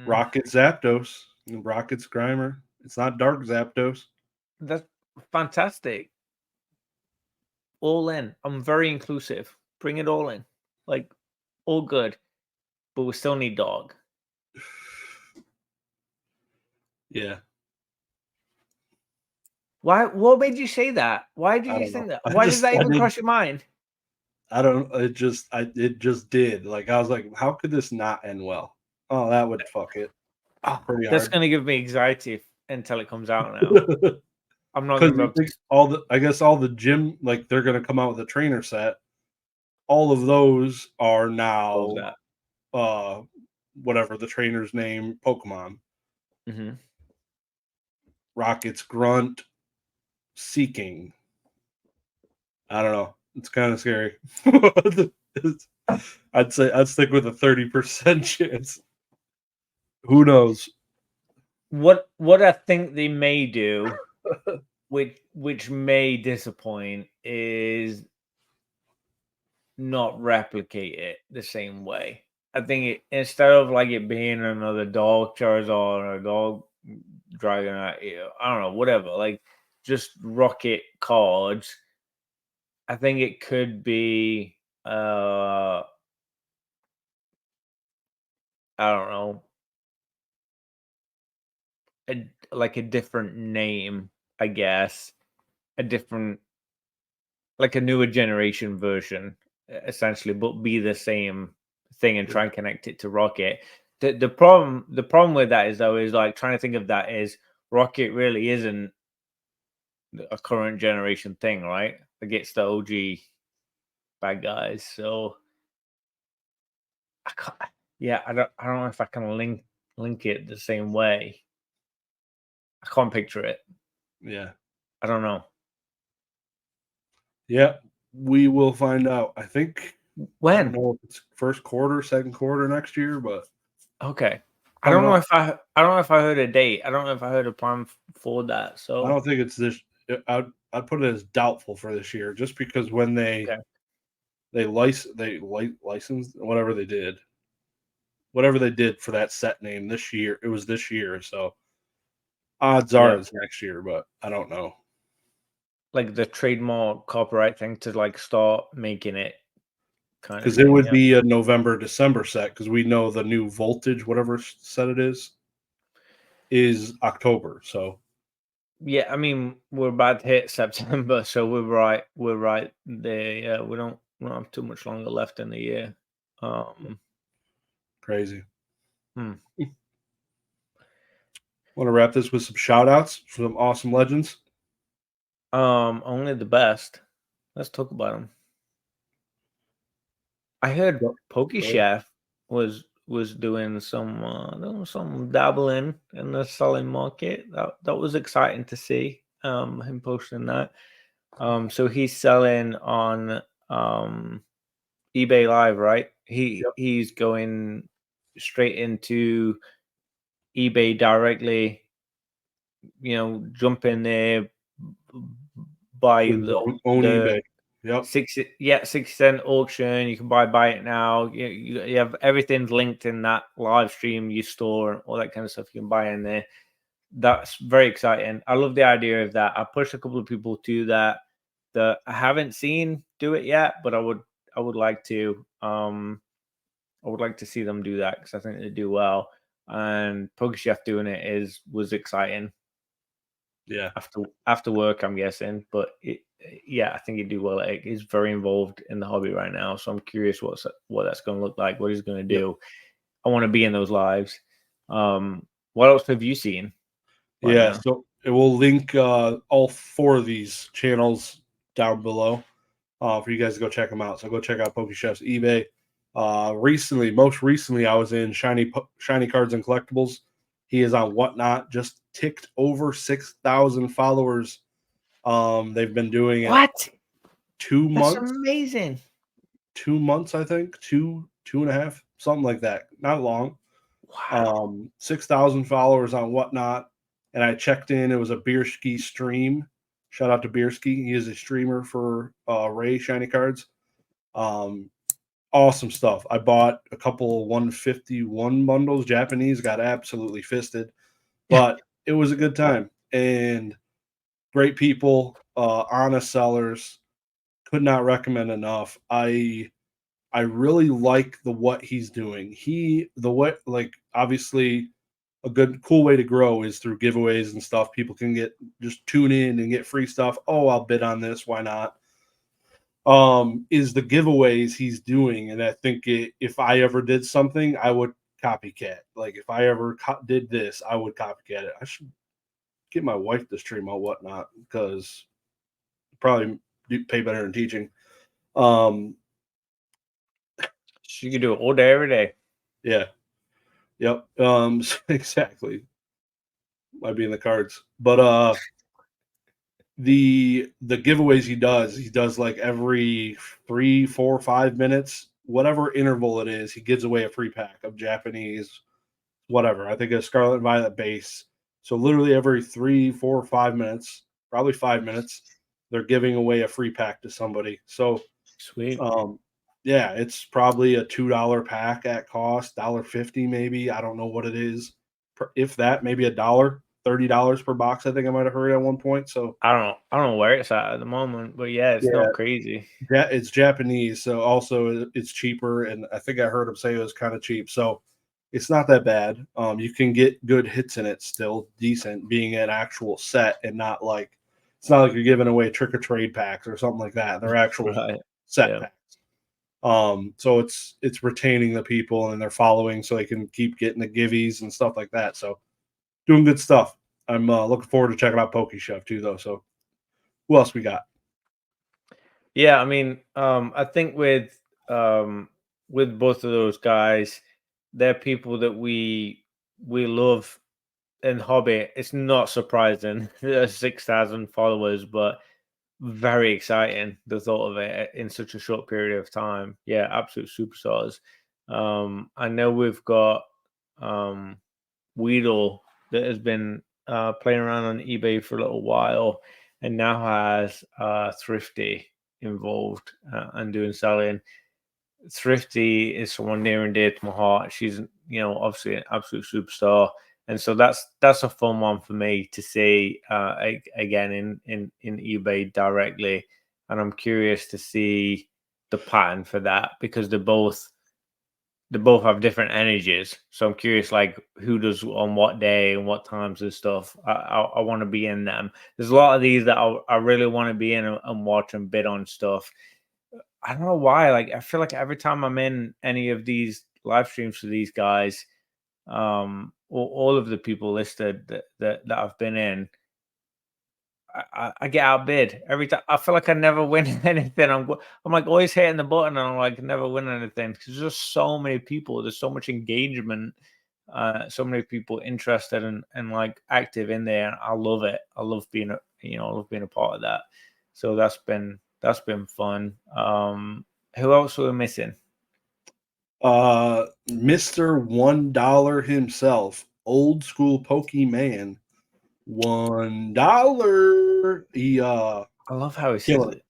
[SPEAKER 1] Rocket Zapdos. Rocket's Grimer. It's not Dark Zapdos.
[SPEAKER 2] That's fantastic. All in. I'm very inclusive. Bring it all in. Like, all good. But we still need dog.
[SPEAKER 1] Yeah.
[SPEAKER 2] Why? What made you say that? Why did you think that? Why does that even cross your mind?
[SPEAKER 1] I don't. It just did. Like, I was like, how could this not end well? Oh, that would fuck it.
[SPEAKER 2] That's gonna give me anxiety until it comes out now. I'm not
[SPEAKER 1] Because
[SPEAKER 2] gonna be able to.
[SPEAKER 1] I guess all the gym, like they're gonna come out with a trainer set. All of those are
[SPEAKER 2] Close
[SPEAKER 1] now
[SPEAKER 2] that.
[SPEAKER 1] whatever the trainer's name, Pokemon.
[SPEAKER 2] Mm-hmm.
[SPEAKER 1] Rocket's Grunt, Seeking. I don't know. It's kind of scary. I'd say I'd stick with a 30% chance. Who knows?
[SPEAKER 2] What I think they may do, which may disappoint, is not replicate it the same way. I think instead of like it being another dog Charizard or a dog Dragonite, I don't know, whatever, like just rocket cards. I think it could be I don't know, like a different name, I guess, a different, like a newer generation version, essentially, but be the same thing and try and connect it to Rocket. The problem with that is though is like trying to think of that is Rocket really isn't a current generation thing, right? Like it's the OG bad guys. So I can't, yeah, I don't know if I can link it the same way. I can't picture it.
[SPEAKER 1] Yeah.
[SPEAKER 2] I don't know.
[SPEAKER 1] Yeah. We will find out. I think I don't
[SPEAKER 2] When?
[SPEAKER 1] know if it's first quarter, second quarter next year, but
[SPEAKER 2] Okay. I don't
[SPEAKER 1] coming
[SPEAKER 2] know
[SPEAKER 1] up.
[SPEAKER 2] if I don't know if I heard a date. I don't know if I heard a plan for that.
[SPEAKER 1] I
[SPEAKER 2] So
[SPEAKER 1] don't think it's this. I'd put it as doubtful for this year, just because when
[SPEAKER 2] okay.
[SPEAKER 1] they licensed whatever they did for that set name this year. It was this year, so odds are
[SPEAKER 2] Yeah.
[SPEAKER 1] it's next year, but I don't know.
[SPEAKER 2] Like the trademark copyright thing to like start making it kind of
[SPEAKER 1] Because it
[SPEAKER 2] thing.
[SPEAKER 1] would
[SPEAKER 2] Yeah.
[SPEAKER 1] be a November, December set, because we know the new voltage, whatever set it is October. So
[SPEAKER 2] Yeah, I mean we're about to hit September, so we're right. We're right there. Yeah, we don't have too much longer left in the year. Um,
[SPEAKER 1] crazy.
[SPEAKER 2] hmm.
[SPEAKER 1] Want to wrap this with some shout outs for some awesome legends?
[SPEAKER 2] Only the best. Let's talk about them. I heard
[SPEAKER 1] Go ahead.
[SPEAKER 2] PokeChef was doing some dabbling in the selling market. That was exciting to see. Him posting that. So he's selling on eBay Live, right?
[SPEAKER 1] Yep.
[SPEAKER 2] He's going straight into eBay directly. Jump in there, buy
[SPEAKER 1] With his own
[SPEAKER 2] the
[SPEAKER 1] eBay. Yep.
[SPEAKER 2] 60 cent auction. You can buy it now. You have everything's linked in that live stream, you store all that kind of stuff. You can buy in there. That's very exciting. I love the idea of that. I pushed a couple of people to that I haven't seen do it yet, but I would like to. I would like to see them do that because I think they do well. And PokeChef doing it was exciting
[SPEAKER 1] Yeah.
[SPEAKER 2] after work, I'm guessing. But yeah, I think he'd do well. He's very involved in the hobby right now, so I'm curious what that's going to look like. What he's going to
[SPEAKER 1] Yep.
[SPEAKER 2] do. I want to be in those lives. What else have you seen right
[SPEAKER 1] Yeah.
[SPEAKER 2] now?
[SPEAKER 1] So it will link all four of these channels down below for you guys to go check them out. So go check out PokeChef's eBay. Most recently, I was in Shiny Cards and Collectibles. He is on Whatnot, just ticked over 6,000 followers. They've been doing it
[SPEAKER 2] What?
[SPEAKER 1] 2 months,
[SPEAKER 2] That's amazing.
[SPEAKER 1] 2 months, I think, two and a half, something like that. Not long.
[SPEAKER 2] Wow.
[SPEAKER 1] 6,000 followers on Whatnot. And I checked in. It was a Beerski stream. Shout out to Beerski. He is a streamer for Ray Shiny Cards. Um, awesome stuff. I bought a couple 151 bundles, Japanese, got absolutely fisted, but it was a good time and great people, honest sellers. Could not recommend enough. I really like what he's doing. The way, like, obviously a good cool way to grow is through giveaways and stuff. People can just tune in and get free stuff. Oh, I'll bid on this, why not? Is the giveaways he's doing, and I think if I ever did something, I would copycat. Like if I ever did this, I would copycat it. get my wife to stream or whatnot because probably do pay better in teaching.
[SPEAKER 2] She could do it all day, every day.
[SPEAKER 1] Yeah. Yep. Exactly. Might be in the cards. But the giveaways he does like every 3, 4, 5 minutes, whatever interval it is, he gives away a free pack of Japanese, whatever. I think a Scarlet and Violet base. So literally every 3, 4, 5 minutes, probably 5 minutes, they're giving away a free pack to somebody. So
[SPEAKER 2] Sweet.
[SPEAKER 1] yeah, it's probably a $2 pack at cost, $1.50 maybe. I don't know what it is. If that, maybe $1, $30 per box. I think I might have heard at one point. So
[SPEAKER 2] I don't know where it's at the moment, but yeah, it's
[SPEAKER 1] yeah,
[SPEAKER 2] not crazy.
[SPEAKER 1] yeah, it's Japanese, so also it's cheaper, and I think I heard him say it was kind of cheap. So it's not that bad. You can get good hits in it still, decent, being an actual set and not like it's not like you're giving away trick or trade packs or something like that. They're actual
[SPEAKER 2] Right.
[SPEAKER 1] set
[SPEAKER 2] Yeah.
[SPEAKER 1] packs. So it's retaining the people and they're following, so they can keep getting the givvies and stuff like that. So doing good stuff. I'm looking forward to checking out PokeChef too, though. So who else we got?
[SPEAKER 2] Yeah, I mean, I think with both of those guys, they're people that we love in hobby. It's not surprising. There's 6,000 followers, but very exciting the thought of it in such a short period of time. Yeah, absolute superstars. I know we've got Weedle that has been playing around on eBay for a little while and now has Thrifty involved and doing selling. Thrifty is someone near and dear to my heart. She's, obviously an absolute superstar, and so that's a fun one for me to see again in eBay directly. And I'm curious to see the pattern for that because they both have different energies. So I'm curious, like who does on what day and what times and stuff. I want to be in them. There's a lot of these that I really want to be in and watch and bid on stuff. I don't know why. Like I feel like every time I'm in any of these live streams for these guys, all of the people listed that I've been in, I get outbid every time. I feel like I never win anything. I'm like always hitting the button, and I'm like never win anything because there's just so many people. There's so much engagement, so many people interested and like active in there. And I love it. I love being I love being a part of that. So that's been fun. Who else were we missing?
[SPEAKER 1] Mr. $1 himself, old school Pokemon, $1. He
[SPEAKER 2] I love how he says it.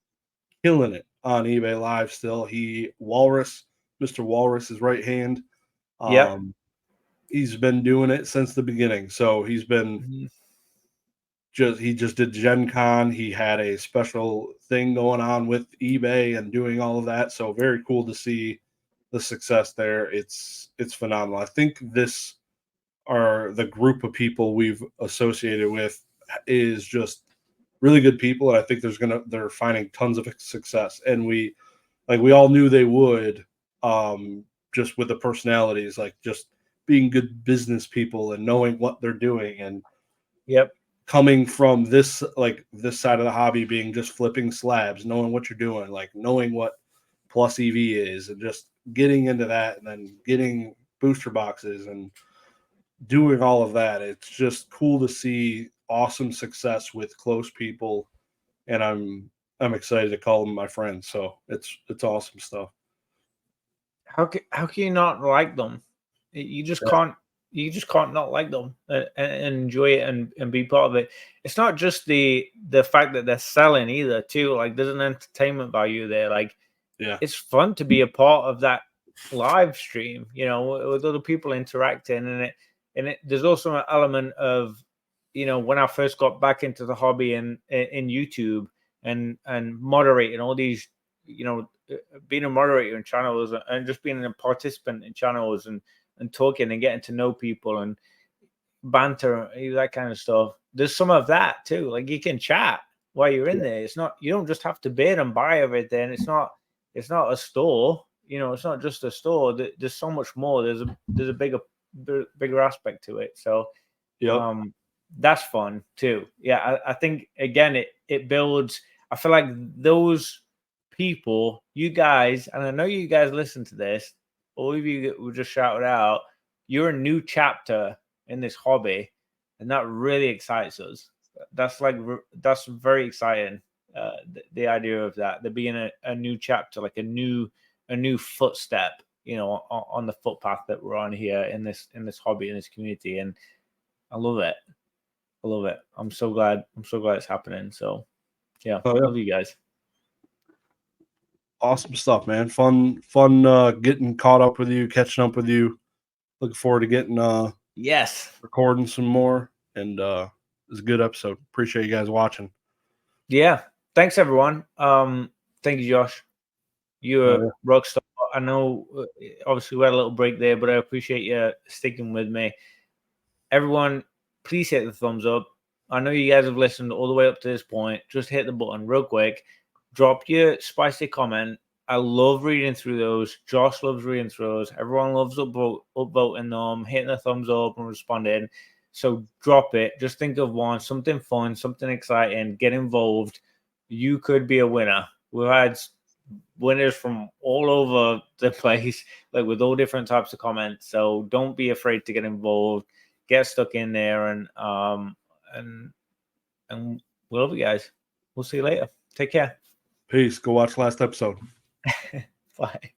[SPEAKER 1] killing it on eBay Live still. Mr. Walrus's right hand.
[SPEAKER 2] Yep.
[SPEAKER 1] He's been doing it since the beginning. So he's been
[SPEAKER 2] Mhm.
[SPEAKER 1] he just did Gen Con. He had a special thing going on with eBay and doing all of that. So very cool to see the success there. It's phenomenal. I think this are the group of people we've associated with is just really good people, and I think they're finding tons of success. And we all knew they would, just with the personalities, like just being good business people and knowing what they're doing and
[SPEAKER 2] Yep.
[SPEAKER 1] coming from this side of the hobby, being just flipping slabs, knowing what you're doing, like knowing what plus EV is, and just getting into that, and then getting booster boxes and doing all of that. It's just cool to see awesome success with close people, and I'm excited to call them my friends. So it's awesome stuff.
[SPEAKER 2] How can you not like them? You just
[SPEAKER 1] Yeah.
[SPEAKER 2] can't. You just can't not like them and enjoy it and be part of it. It's not just the fact that they're selling either. Too like there's an entertainment value there. Like
[SPEAKER 1] Yeah.
[SPEAKER 2] it's fun to be a part of that live stream. With other people interacting and there's also an element of when I first got back into the hobby in YouTube and moderating all these being a moderator in channels and just being a participant in channels and talking and getting to know people and banter, that kind of stuff. There's some of that too. Like you can chat while you're in there. It's not you don't just have to bid and buy everything. It's not a store. It's not just a store. There's so much more. There's a bigger aspect to it. So
[SPEAKER 1] Yep.
[SPEAKER 2] that's fun too. Yeah, I think again it builds. I feel like those people, you guys, and I know you guys listen to this, all of you who just shouted out, you're a new chapter in this hobby, and that really excites us. That's very exciting. The idea of that, there being a new chapter, like a new footstep, on the footpath that we're on here in this hobby, in this community, and I love it. I love it. I'm so glad it's happening. So yeah, love you guys.
[SPEAKER 1] Awesome stuff, man. Fun getting caught up with you, catching up with you. Looking forward to getting
[SPEAKER 2] yes,
[SPEAKER 1] recording some more, and it's a good episode. Appreciate you guys watching.
[SPEAKER 2] Yeah, thanks everyone. Thank you, Josh. You're a rock star. I know, obviously we had a little break there, but I appreciate you sticking with me. Everyone, please hit the thumbs up. I know you guys have listened all the way up to this point. Just hit the button real quick. Drop your spicy comment. I love reading through those. Josh loves reading through those. Everyone loves upvoting them, hitting the thumbs up and responding. So drop it. Just think of one, something fun, something exciting. Get involved. You could be a winner. We've had winners from all over the place, like with all different types of comments. So don't be afraid to get involved. Get stuck in there, and we love you guys. We'll see you later. Take care.
[SPEAKER 1] Peace. Go watch last episode.
[SPEAKER 2] Bye.